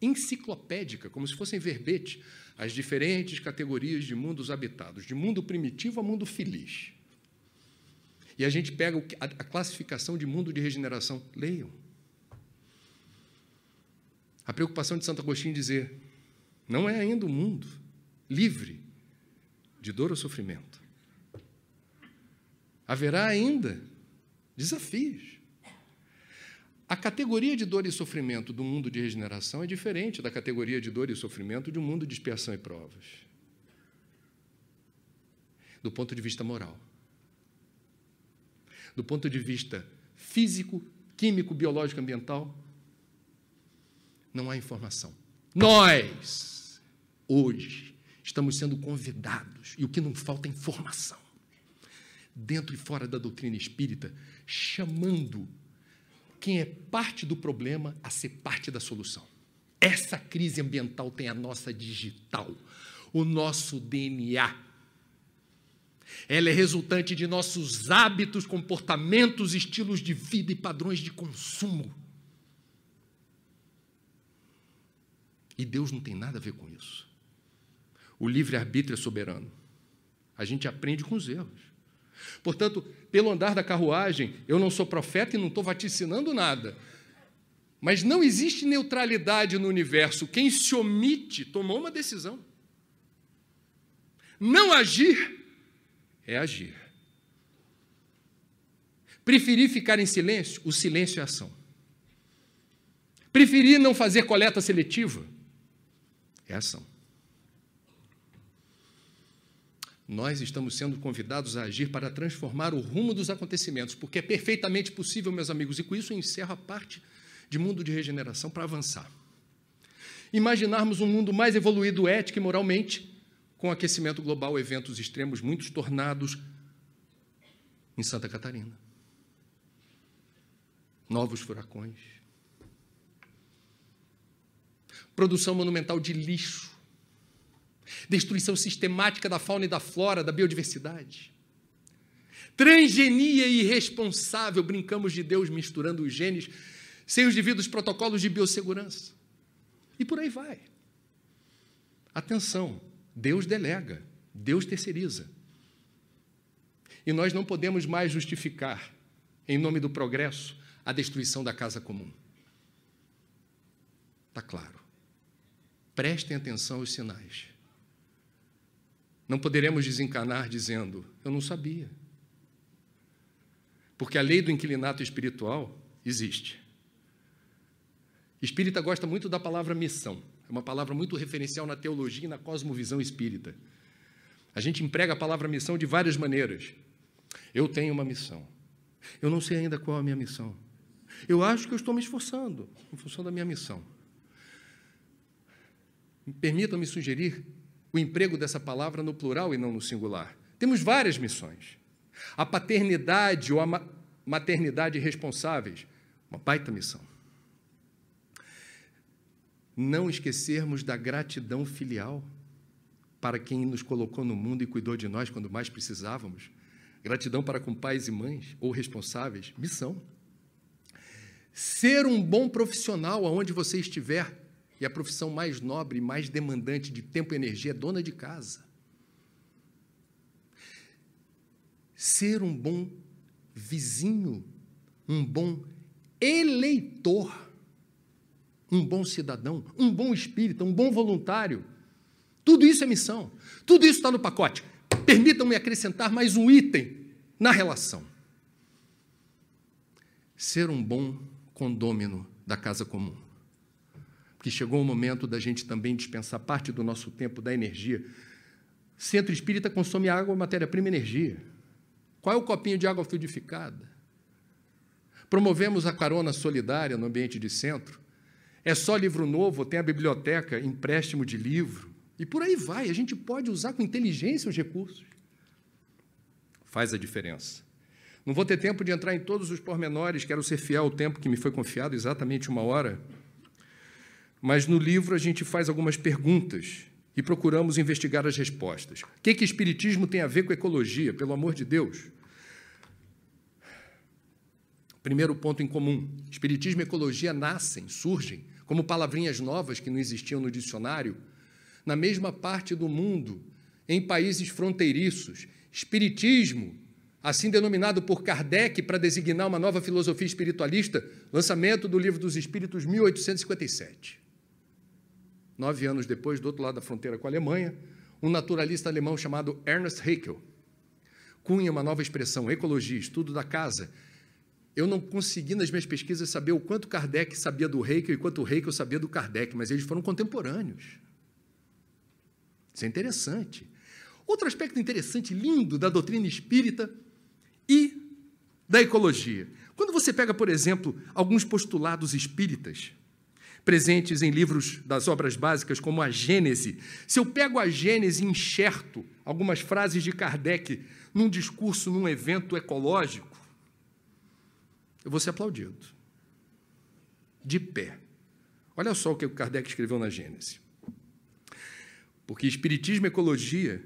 D: enciclopédica, como se fossem verbete, as diferentes categorias de mundos habitados, de mundo primitivo a mundo feliz. E a gente pega a classificação de mundo de regeneração. Leiam. A preocupação de Santo Agostinho em dizer, não é ainda um mundo livre de dor ou sofrimento. Haverá ainda desafios. A categoria de dor e sofrimento do mundo de regeneração é diferente da categoria de dor e sofrimento de um mundo de expiação e provas. Do ponto de vista moral. Do ponto de vista físico, químico, biológico, ambiental, não há informação. Nós, hoje, estamos sendo convidados, e o que não falta é informação, dentro e fora da doutrina espírita, chamando quem é parte do problema a ser parte da solução. Essa crise ambiental tem a nossa digital, o nosso DNA. Ela é resultante de nossos hábitos, comportamentos, estilos de vida e padrões de consumo. E Deus não tem nada a ver com isso. O livre-arbítrio é soberano. A gente aprende com os erros. Portanto, pelo andar da carruagem, eu não sou profeta e não estou vaticinando nada. Mas não existe neutralidade no universo. Quem se omite tomou uma decisão. Não agir é agir. Preferir ficar em silêncio? O silêncio é ação. Preferir não fazer coleta seletiva? É ação. Nós estamos sendo convidados a agir para transformar o rumo dos acontecimentos, porque é perfeitamente possível, meus amigos, e com isso eu encerro a parte de mundo de regeneração para avançar. Imaginarmos um mundo mais evoluído ética e moralmente, com aquecimento global, eventos extremos, muitos tornados em Santa Catarina. Novos furacões. Produção monumental de lixo. Destruição sistemática da fauna e da flora, da biodiversidade. Transgenia irresponsável, brincamos de Deus misturando os genes, sem os devidos protocolos de biossegurança. E por aí vai. Atenção, Deus delega, Deus terceiriza. E nós não podemos mais justificar, em nome do progresso, a destruição da casa comum. Está claro. Prestem atenção aos sinais. Não poderemos desencanar dizendo, eu não sabia. Porque a lei do inquilinato espiritual existe. Espírita gosta muito da palavra missão. É uma palavra muito referencial na teologia e na cosmovisão espírita. A gente emprega a palavra missão de várias maneiras. Eu tenho uma missão. Eu não sei ainda qual é a minha missão. Eu acho que eu estou me esforçando em função da minha missão. Permitam-me sugerir o emprego dessa palavra no plural e não no singular. Temos várias missões. A paternidade ou a maternidade responsáveis, uma baita missão. Não esquecermos da gratidão filial para quem nos colocou no mundo e cuidou de nós quando mais precisávamos. Gratidão para com pais e mães ou responsáveis, missão. Ser um bom profissional aonde você estiver. E a profissão mais nobre e mais demandante de tempo e energia é dona de casa. Ser um bom vizinho, um bom eleitor, um bom cidadão, um bom espírita, um bom voluntário. Tudo isso é missão. Tudo isso está no pacote. Permitam-me acrescentar mais um item na relação. Ser um bom condômino da casa comum. Porque chegou o momento da gente também dispensar parte do nosso tempo, da energia. Centro espírita consome água, matéria-prima e energia. Qual é o copinho de água fluidificada? Promovemos a carona solidária no ambiente de centro. É só livro novo, tem a biblioteca, empréstimo de livro. E por aí vai, a gente pode usar com inteligência os recursos. Faz a diferença. Não vou ter tempo de entrar em todos os pormenores, quero ser fiel ao tempo que me foi confiado, exatamente 1 hora. Mas no livro a gente faz algumas perguntas e procuramos investigar as respostas. O que espiritismo tem a ver com ecologia, pelo amor de Deus? Primeiro ponto em comum. Espiritismo e ecologia surgem como palavrinhas novas que não existiam no dicionário, na mesma parte do mundo, em países fronteiriços. Espiritismo, assim denominado por Kardec para designar uma nova filosofia espiritualista, lançamento do Livro dos Espíritos, 1857. 9 anos depois, do outro lado da fronteira com a Alemanha, um naturalista alemão chamado Ernst Haeckel cunha uma nova expressão, ecologia, estudo da casa. Eu não consegui, nas minhas pesquisas, saber o quanto Kardec sabia do Haeckel e quanto o Haeckel sabia do Kardec, mas eles foram contemporâneos. Isso é interessante. Outro aspecto interessante, lindo, da doutrina espírita e da ecologia. Quando você pega, por exemplo, alguns postulados espíritas, presentes em livros das obras básicas, como a Gênese, se eu pego a Gênese e enxerto algumas frases de Kardec num discurso, num evento ecológico, eu vou ser aplaudido. De pé. Olha só o que o Kardec escreveu na Gênese. Porque espiritismo e ecologia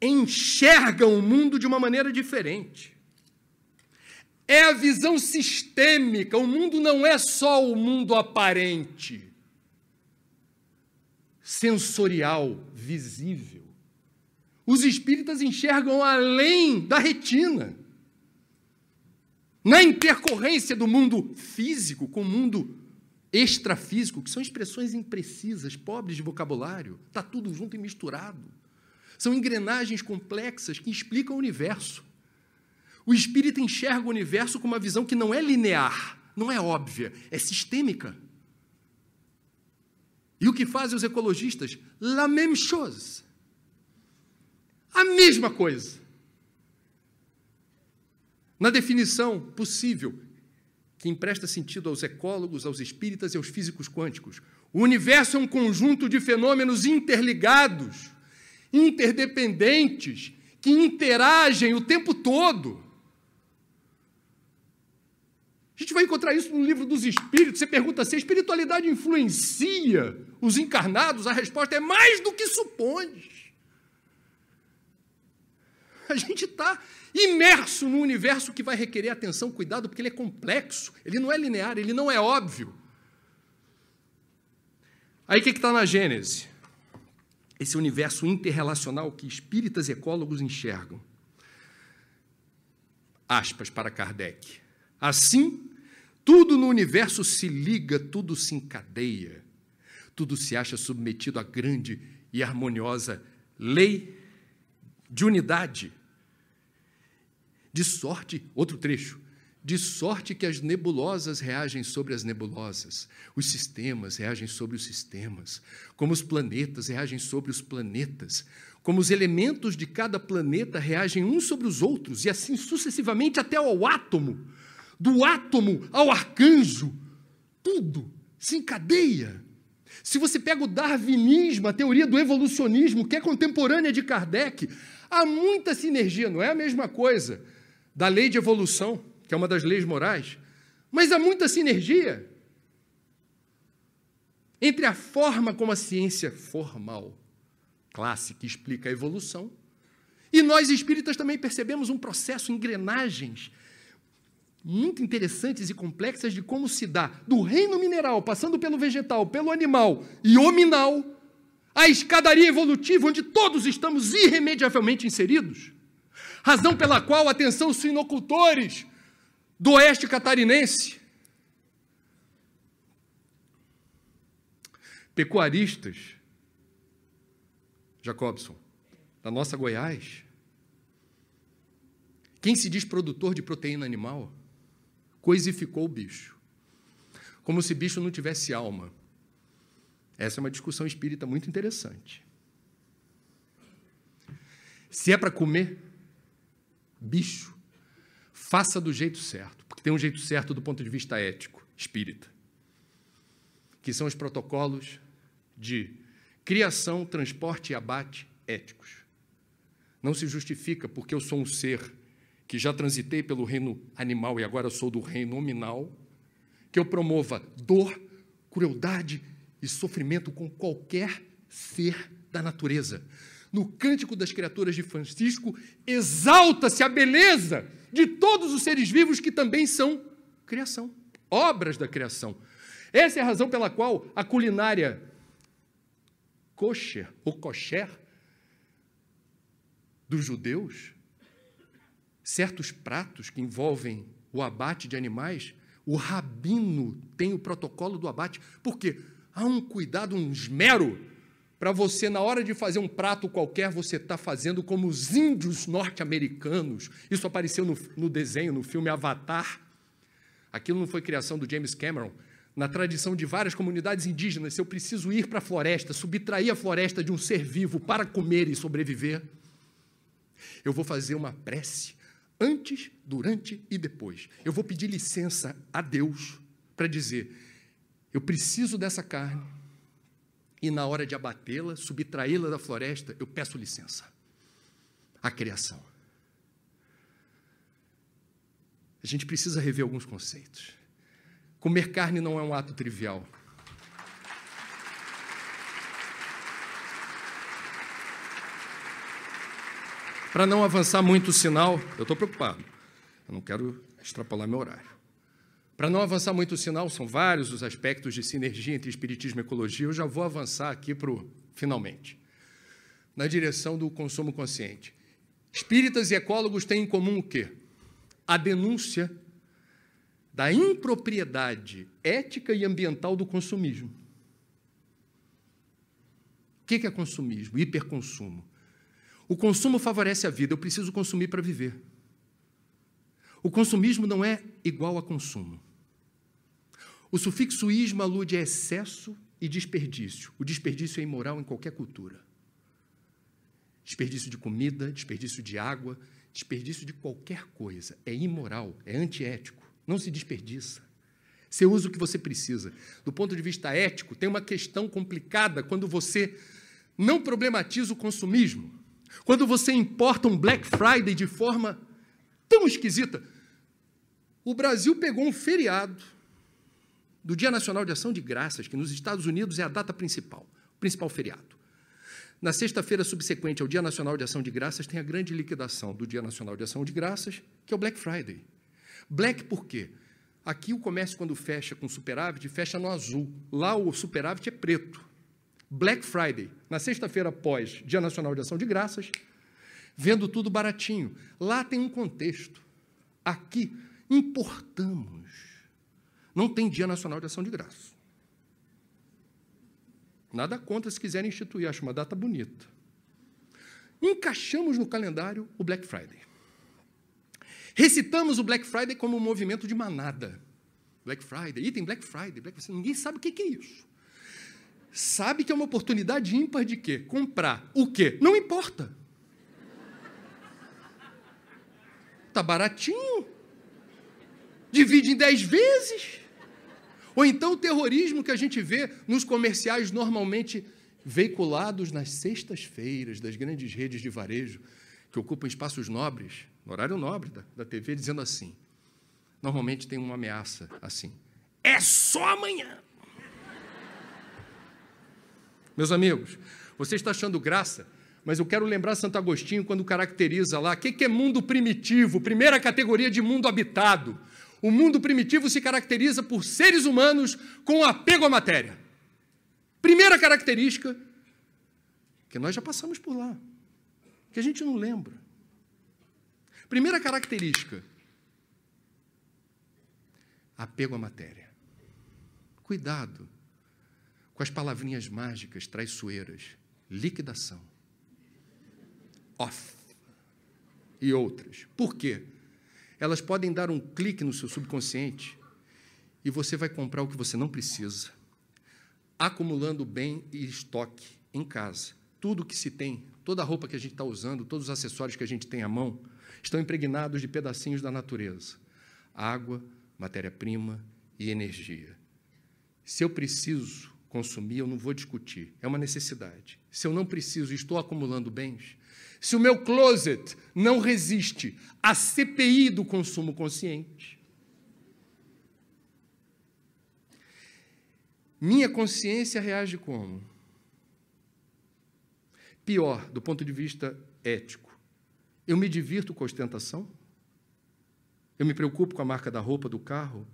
D: enxergam o mundo de uma maneira diferente. É a visão sistêmica. O mundo não é só o mundo aparente, sensorial, visível. Os espíritas enxergam além da retina, na intercorrência do mundo físico com o mundo extrafísico, que são expressões imprecisas, pobres de vocabulário, está tudo junto e misturado. São engrenagens complexas que explicam o universo. O espírita enxerga o universo com uma visão que não é linear, não é óbvia, é sistêmica. E o que fazem os ecologistas? La même chose. A mesma coisa. Na definição possível, que empresta sentido aos ecólogos, aos espíritas e aos físicos quânticos, o universo é um conjunto de fenômenos interligados, interdependentes, que interagem o tempo todo. A gente vai encontrar isso no Livro dos Espíritos. Você pergunta se a espiritualidade influencia os encarnados, a resposta é mais do que supões. A gente está imerso num universo que vai requerer atenção, cuidado, porque ele é complexo, ele não é linear, ele não é óbvio. Aí o que está na Gênese? Esse universo interrelacional que espíritas e ecólogos enxergam. Aspas para Kardec. Assim, tudo no universo se liga, tudo se encadeia, tudo se acha submetido à grande e harmoniosa lei de unidade. De sorte, outro trecho, de sorte que as nebulosas reagem sobre as nebulosas, os sistemas reagem sobre os sistemas, como os planetas reagem sobre os planetas, como os elementos de cada planeta reagem uns sobre os outros, e assim sucessivamente até ao átomo, do átomo ao arcanjo, tudo se encadeia. Se você pega o darwinismo, a teoria do evolucionismo, que é contemporânea de Kardec, há muita sinergia, não é a mesma coisa da lei de evolução, que é uma das leis morais, mas há muita sinergia entre a forma como a ciência formal, clássica, explica a evolução, e nós espíritas também percebemos um processo, engrenagens muito interessantes e complexas de como se dá do reino mineral, passando pelo vegetal, pelo animal e hominal, a escadaria evolutiva onde todos estamos irremediavelmente inseridos. Razão pela qual, atenção, suinocultores do oeste catarinense, pecuaristas, Jacobson, da nossa Goiás, quem se diz produtor de proteína animal, coisificou o bicho, como se bicho não tivesse alma. Essa é uma discussão espírita muito interessante. Se é para comer bicho, faça do jeito certo, porque tem um jeito certo do ponto de vista ético, espírita, que são os protocolos de criação, transporte e abate éticos. Não se justifica porque eu sou um ser que já transitei pelo reino animal e agora sou do reino nominal, que eu promova dor, crueldade e sofrimento com qualquer ser da natureza. No Cântico das Criaturas de Francisco, exalta-se a beleza de todos os seres vivos que também são criação, obras da criação. Essa é a razão pela qual a culinária kosher, ou kosher, dos judeus, certos pratos que envolvem o abate de animais, o rabino tem o protocolo do abate. Por quê? Há um cuidado, um esmero, para você, na hora de fazer um prato qualquer, você está fazendo como os índios norte-americanos. Isso apareceu no desenho, no filme Avatar. Aquilo não foi criação do James Cameron. Na tradição de várias comunidades indígenas, se eu preciso ir para a floresta, subtrair a floresta de um ser vivo para comer e sobreviver, eu vou fazer uma prece antes, durante e depois. Eu vou pedir licença a Deus para dizer, eu preciso dessa carne e na hora de abatê-la, subtraí-la da floresta, eu peço licença à criação. A gente precisa rever alguns conceitos. Comer carne não é um ato trivial. Para não avançar muito o sinal, eu estou preocupado, eu não quero extrapolar meu horário. Para não avançar muito o sinal, são vários os aspectos de sinergia entre espiritismo e ecologia, eu já vou avançar aqui para o finalmente, na direção do consumo consciente. Espíritas e ecólogos têm em comum o quê? A denúncia da impropriedade ética e ambiental do consumismo. O que é consumismo? Hiperconsumo. O consumo favorece a vida, eu preciso consumir para viver. O consumismo não é igual a consumo. O sufixo ismo alude a excesso e desperdício. O desperdício é imoral em qualquer cultura. Desperdício de comida, desperdício de água, desperdício de qualquer coisa. É imoral, é antiético. Não se desperdiça. Você usa o que você precisa. Do ponto de vista ético, tem uma questão complicada quando você não problematiza o consumismo. Quando você importa um Black Friday de forma tão esquisita. O Brasil pegou um feriado do Dia Nacional de Ação de Graças, que nos Estados Unidos é a data principal, o principal feriado. Na sexta-feira subsequente ao Dia Nacional de Ação de Graças, tem a grande liquidação do Dia Nacional de Ação de Graças, que é o Black Friday. Black por quê? Aqui o comércio, quando fecha com superávit, fecha no azul. Lá o superávit é preto. Black Friday, na sexta-feira após Dia Nacional de Ação de Graças, vendo tudo baratinho. Lá tem um contexto. Aqui, importamos. Não tem Dia Nacional de Ação de Graças. Nada contra se quiserem instituir, acho uma data bonita. Encaixamos no calendário o Black Friday. Recitamos o Black Friday como um movimento de manada. Black Friday, item Black Friday, Black Friday. Ninguém sabe o que é isso. Sabe que é uma oportunidade ímpar de quê? Comprar o quê? Não importa. Está baratinho. Divide em 10 vezes. Ou então o terrorismo que a gente vê nos comerciais normalmente veiculados nas sextas-feiras das grandes redes de varejo, que ocupam espaços nobres, no horário nobre da TV, dizendo assim, normalmente tem uma ameaça assim, é só amanhã. Meus amigos, você está achando graça, mas eu quero lembrar Santo Agostinho quando caracteriza lá, o que é mundo primitivo? Primeira categoria de mundo habitado. O mundo primitivo se caracteriza por seres humanos com apego à matéria. Primeira característica, que nós já passamos por lá, que a gente não lembra. Primeira característica, apego à matéria. Cuidado com as palavrinhas mágicas traiçoeiras, liquidação, off e outras. Por quê? Elas podem dar um clique no seu subconsciente e você vai comprar o que você não precisa, acumulando bem e estoque em casa. Tudo que se tem, toda a roupa que a gente está usando, todos os acessórios que a gente tem à mão, estão impregnados de pedacinhos da natureza. Água, matéria-prima e energia. Se eu preciso consumir, eu não vou discutir. É uma necessidade. Se eu não preciso e estou acumulando bens, se o meu closet não resiste à CPI do consumo consciente, minha consciência reage como? Pior, do ponto de vista ético. Eu me divirto com a ostentação? Eu me preocupo com a marca da roupa, do carro?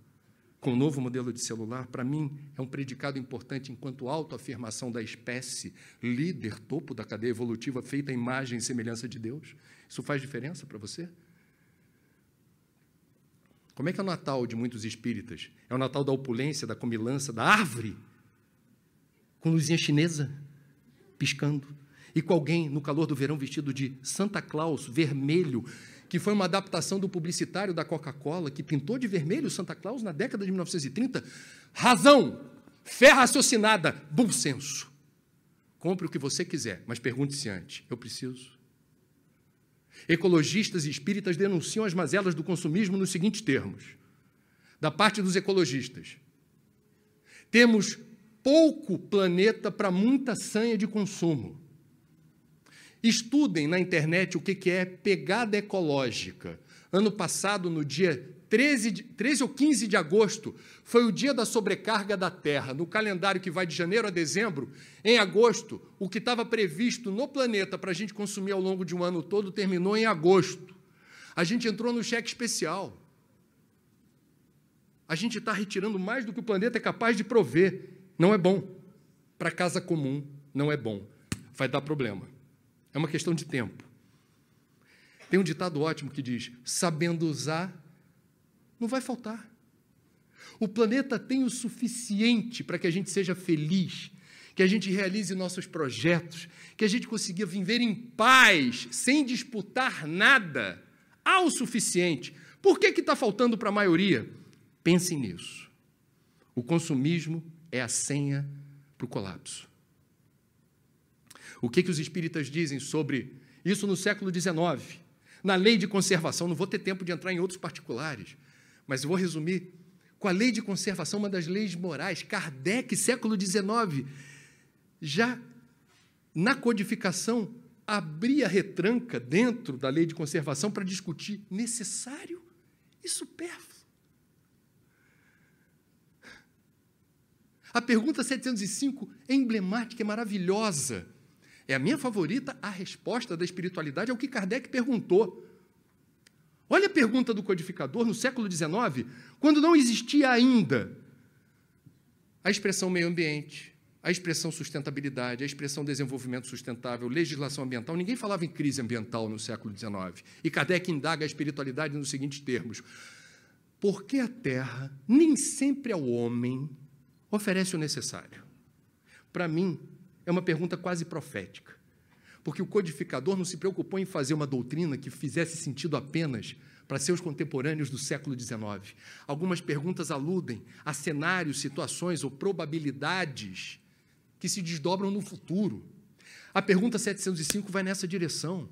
D: com o novo modelo de celular, para mim, é um predicado importante enquanto autoafirmação da espécie, líder, topo da cadeia evolutiva, feita à imagem e semelhança de Deus. Isso faz diferença para você? Como é que é o Natal de muitos espíritas? É o Natal da opulência, da comilança, da árvore, com luzinha chinesa, piscando, e com alguém, no calor do verão, vestido de Santa Claus, vermelho, que foi uma adaptação do publicitário da Coca-Cola, que pintou de vermelho Santa Claus na década de 1930. Razão, fé raciocinada, bom senso. Compre o que você quiser, mas pergunte-se antes, eu preciso? Ecologistas e espíritas denunciam as mazelas do consumismo nos seguintes termos. Da parte dos ecologistas, temos pouco planeta para muita sanha de consumo. Estudem na internet o que é pegada ecológica. Ano passado, no dia 13 ou 15 de agosto, foi o dia da sobrecarga da Terra. No calendário que vai de janeiro a dezembro, em agosto, o que estava previsto no planeta para a gente consumir ao longo de um ano todo terminou em agosto. A gente entrou no cheque especial. A gente está retirando mais do que o planeta é capaz de prover. Não é bom. Para casa comum, não é bom. Vai dar problema. É uma questão de tempo. Tem um ditado ótimo que diz, sabendo usar, não vai faltar. O planeta tem o suficiente para que a gente seja feliz, que a gente realize nossos projetos, que a gente consiga viver em paz, sem disputar nada. Há o suficiente. Por que está faltando para a maioria? Pensem nisso. O consumismo é a senha para o colapso. O que os espíritas dizem sobre isso no século XIX? Na lei de conservação, não vou ter tempo de entrar em outros particulares, mas eu vou resumir. Com a lei de conservação, uma das leis morais, Kardec, século XIX, já na codificação, abria retranca dentro da lei de conservação para discutir necessário e supérfluo. A pergunta 705 é emblemática, é maravilhosa. É a minha favorita, a resposta da espiritualidade ao que Kardec perguntou. Olha a pergunta do codificador no século XIX, quando não existia ainda a expressão meio ambiente, a expressão sustentabilidade, a expressão desenvolvimento sustentável, legislação ambiental. Ninguém falava em crise ambiental no século XIX. E Kardec indaga a espiritualidade nos seguintes termos. Por que a Terra, nem sempre ao homem, oferece o necessário? Para mim, é uma pergunta quase profética, porque o codificador não se preocupou em fazer uma doutrina que fizesse sentido apenas para seus contemporâneos do século XIX. Algumas perguntas aludem a cenários, situações ou probabilidades que se desdobram no futuro. A pergunta 705 vai nessa direção.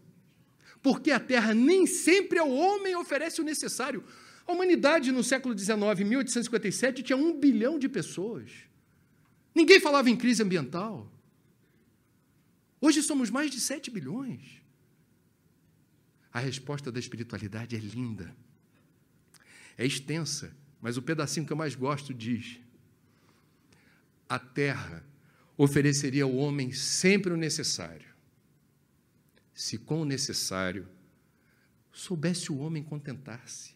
D: Por que a Terra nem sempre ao homem oferece o necessário? A humanidade no século XIX, em 1857, tinha 1 bilhão de pessoas. Ninguém falava em crise ambiental. Hoje somos mais de 7 bilhões. A resposta da espiritualidade é linda. É extensa, mas o pedacinho que eu mais gosto diz: a Terra ofereceria ao homem sempre o necessário, se com o necessário soubesse o homem contentar-se.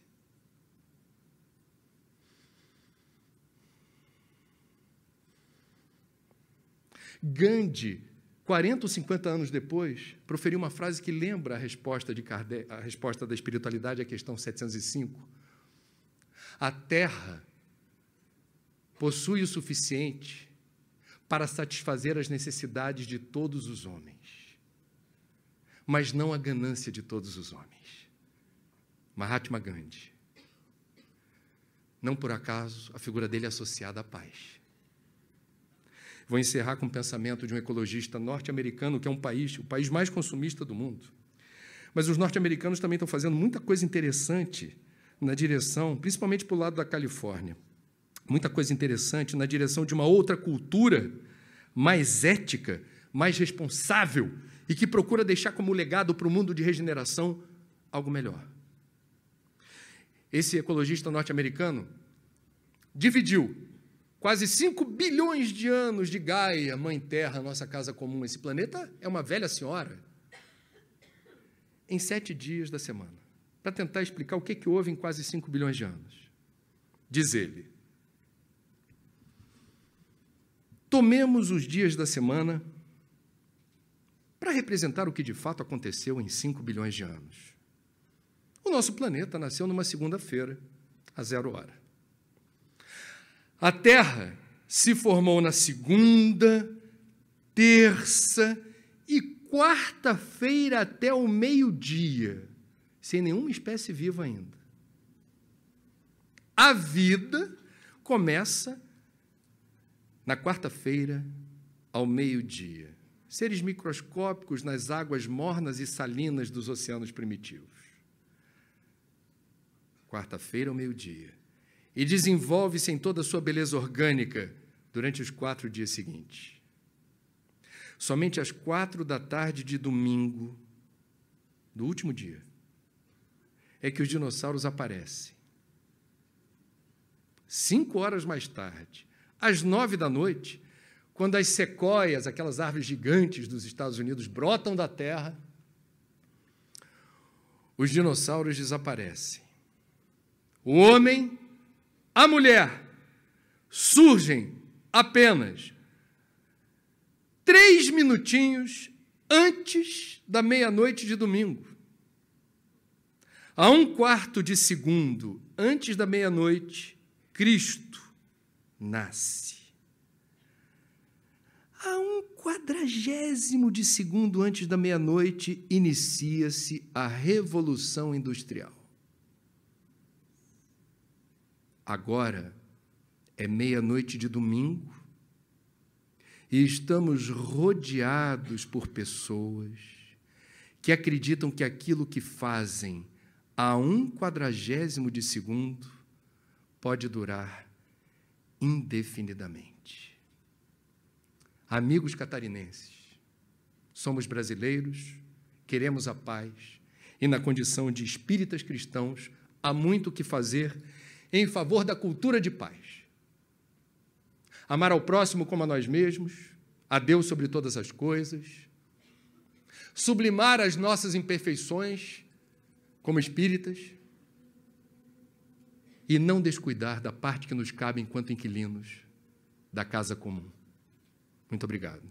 D: Gandhi, 40 ou 50 anos depois, proferiu uma frase que lembra a resposta de Kardec, a resposta da espiritualidade à questão 705. A Terra possui o suficiente para satisfazer as necessidades de todos os homens, mas não a ganância de todos os homens. Mahatma Gandhi. Não por acaso, a figura dele é associada à paz. Vou encerrar com o pensamento de um ecologista norte-americano, que é o país mais consumista do mundo. Mas os norte-americanos também estão fazendo muita coisa interessante na direção, principalmente para o lado da Califórnia, muita coisa interessante na direção de uma outra cultura mais ética, mais responsável e que procura deixar como legado para o mundo de regeneração algo melhor. Esse ecologista norte-americano dividiu quase 5 bilhões de anos de Gaia, Mãe Terra, nossa casa comum. Esse planeta é uma velha senhora. Em 7 dias da semana, para tentar explicar o que houve em quase 5 bilhões de anos. Diz ele, Tomemos os dias da semana para representar o que de fato aconteceu em 5 bilhões de anos. O nosso planeta nasceu numa segunda-feira, a 0 hora. A Terra se formou na segunda, terça e quarta-feira até o meio-dia, sem nenhuma espécie viva ainda. A vida começa na quarta-feira ao meio-dia. Seres microscópicos nas águas mornas e salinas dos oceanos primitivos. Quarta-feira ao meio-dia. E desenvolve-se em toda a sua beleza orgânica durante os 4 dias seguintes. Somente às 4 da tarde de domingo, do último dia, é que os dinossauros aparecem. 5 horas mais tarde, às 9 da noite, quando as sequoias, aquelas árvores gigantes dos Estados Unidos, brotam da terra, os dinossauros desaparecem. O homem, a mulher, surgem apenas 3 minutinhos antes da meia-noite de domingo. A 1/4 de segundo antes da meia-noite, Cristo nasce. A 1/40 de segundo antes da meia-noite, inicia-se a Revolução Industrial. Agora é meia-noite de domingo e estamos rodeados por pessoas que acreditam que aquilo que fazem a 1/40 de segundo pode durar indefinidamente. Amigos catarinenses, somos brasileiros, queremos a paz e, na condição de espíritas cristãos, há muito o que fazer em favor da cultura de paz. Amar ao próximo como a nós mesmos, a Deus sobre todas as coisas, sublimar as nossas imperfeições como espíritas e não descuidar da parte que nos cabe enquanto inquilinos da casa comum. Muito obrigado.